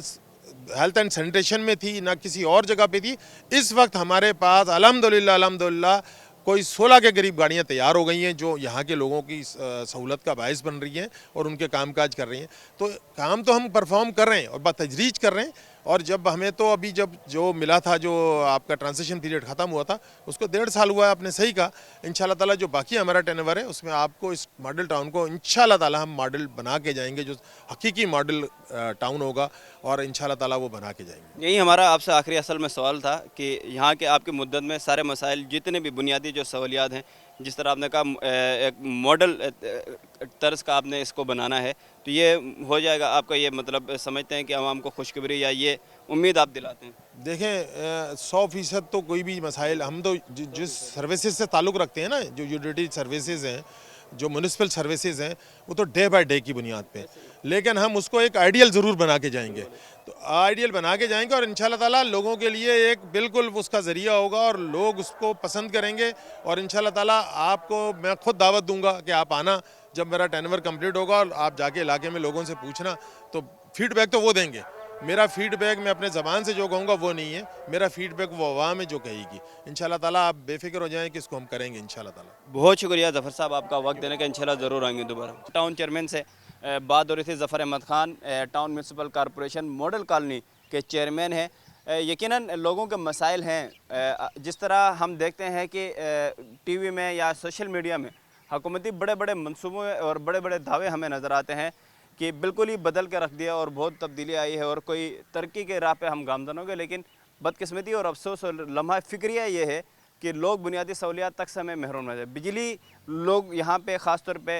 हेल्थ एंड सैनिटेशन में थी ना किसी और जगह पे थी। इस वक्त हमारे पास अल्हम्दुलिल्लाह कोई 16 के करीब गाड़ियाँ तैयार हो गई हैं जो यहाँ के लोगों की सहूलत का बायस बन रही हैं और उनके कामकाज कर रही हैं। तो काम तो हम परफॉर्म कर रहे हैं और बतदरीज कर रहे हैं। और जब हमें तो अभी जब जो मिला था, जो आपका ट्रांजिशन पीरियड ख़त्म हुआ था, उसको 1.5 साल हुआ है, आपने सही कहा। इंशाल्लाह ताला जो बाकी हमारा टर्नओवर है उसमें आपको इस मॉडल टाउन को इंशाल्लाह ताला हम मॉडल बना के जाएंगे, जो हकीकी मॉडल टाउन होगा और इंशाल्लाह ताला वो बना के जाएंगे। यही हमारा आपसे आखिरी असल में सवाल था कि यहाँ के आपकी मुद्दत में सारे मसाइल, जितने भी बुनियादी जो सहूलियात हैं, जिस तरह आपने कहा एक मॉडल तर्ज का आपने इसको बनाना है, तो ये हो जाएगा आपका। ये मतलब समझते हैं कि आवाम को खुशखबरी या ये उम्मीद आप दिलाते हैं? देखें 100% तो कोई भी मसाइल, हम तो जिस सर्विसेज से ताल्लुक़ रखते हैं ना, जो यूटिलिटी सर्विसेज हैं, जो म्यूनिसिपल सर्विसेज हैं, वो तो डे बाय डे की बुनियाद पे, लेकिन हम उसको एक आइडियल ज़रूर बना के जाएंगे। तो आइडियल बना के जाएंगे और इंशाल्लाह ताला लोगों के लिए एक बिल्कुल उसका ज़रिया होगा और लोग उसको पसंद करेंगे। और इंशाल्लाह ताला आपको मैं खुद दावत दूंगा कि आप आना, जब मेरा टेनवर कंप्लीट होगा और आप जाके इलाके में लोगों से पूछना, तो फीडबैक तो वो देंगे। मेरा फीडबैक मैं अपने ज़बान से जो कहूँगा वो नहीं है, मेरा फीडबैक वो अवाम है जो कहेगी। इंशाल्लाह ताला आप बेफिक्र हो जाएं कि इसको हम करेंगे इंशाल्लाह ताला। बहुत शुक्रिया ज़फ़र साहब आपका वक्त देने का। इंशाल्लाह ज़रूर आएंगे दोबारा। टाउन चेयरमैन से बात हो रही थी। Zafar Ahmed Khan town municipal corporation Model Colony के चेयरमैन हैं। यकीनन लोगों के मसाइल हैं, जिस तरह हम देखते हैं कि TV में या सोशल मीडिया में हुकूमती बड़े बड़े मनसूबों और बड़े बड़े दावे हमें नज़र आते हैं कि बिल्कुल ही बदल के रख दिया और बहुत तब्दीली आई है और कोई तरक्की के राह पे हम गामजन होंगे। लेकिन बदकिस्मती और अफसोस और लम्हा फ़िक्रिया ये है कि लोग बुनियादी सहूलियात तक से हमें महरूम रह जाए। बिजली, लोग यहाँ पे ख़ास तौर पे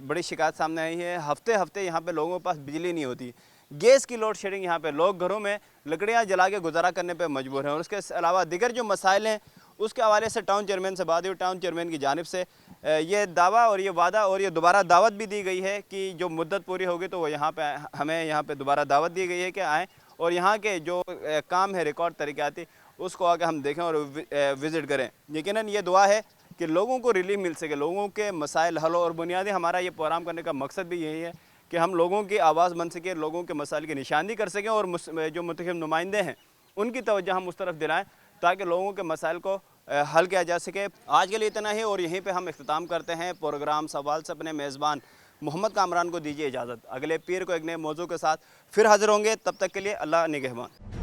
बड़ी शिकायत सामने आई है, हफ्ते हफ्ते यहाँ पे लोगों के पास बिजली नहीं होती। गैस की लोड शेडिंग, यहाँ पे लोग घरों में लकड़ियाँ जला के गुजारा करने पे मजबूर हैं। और उसके अलावा दिगर जो मसाइल हैं उसके हवाले से टाउन चेयरमैन से बात हुई। टाउन चेयरमैन की जानिब से ये दावा और ये वादा और ये दोबारा दावत भी दी गई है कि जो मुद्दत पूरी होगी तो वो यहाँ पे हमें यहाँ पे दोबारा दावत दी गई है कि आएँ और यहाँ के जो काम है रिकॉर्ड तरीक़ाती उसको आके हम देखें और विज़िट करें। यकीनन ये दुआ है कि लोगों को रिलीफ मिल सके, लोगों के मसाइल हल हो। और बुनियादी हमारा ये प्रोग्राम करने का मकसद भी यही है कि हम लोगों की आवाज़ बन सके, लोगों के मसाइल की निशानी कर सकें और जो मुंतखब नुमाइंदे हैं उनकी तवज्जो हम उस तरफ दिलाएँ ताकि लोगों के मसाइल को हल किया जा सके। आज के लिए इतना ही और यहीं पे हम इख्तिताम करते हैं प्रोग्राम सवाल से। अपने मेज़बान मोहम्मद कामरान को दीजिए इजाज़त। अगले पीर को एक नए मौजू के साथ फिर हाजिर होंगे, तब तक के लिए अल्लाह निगहबान।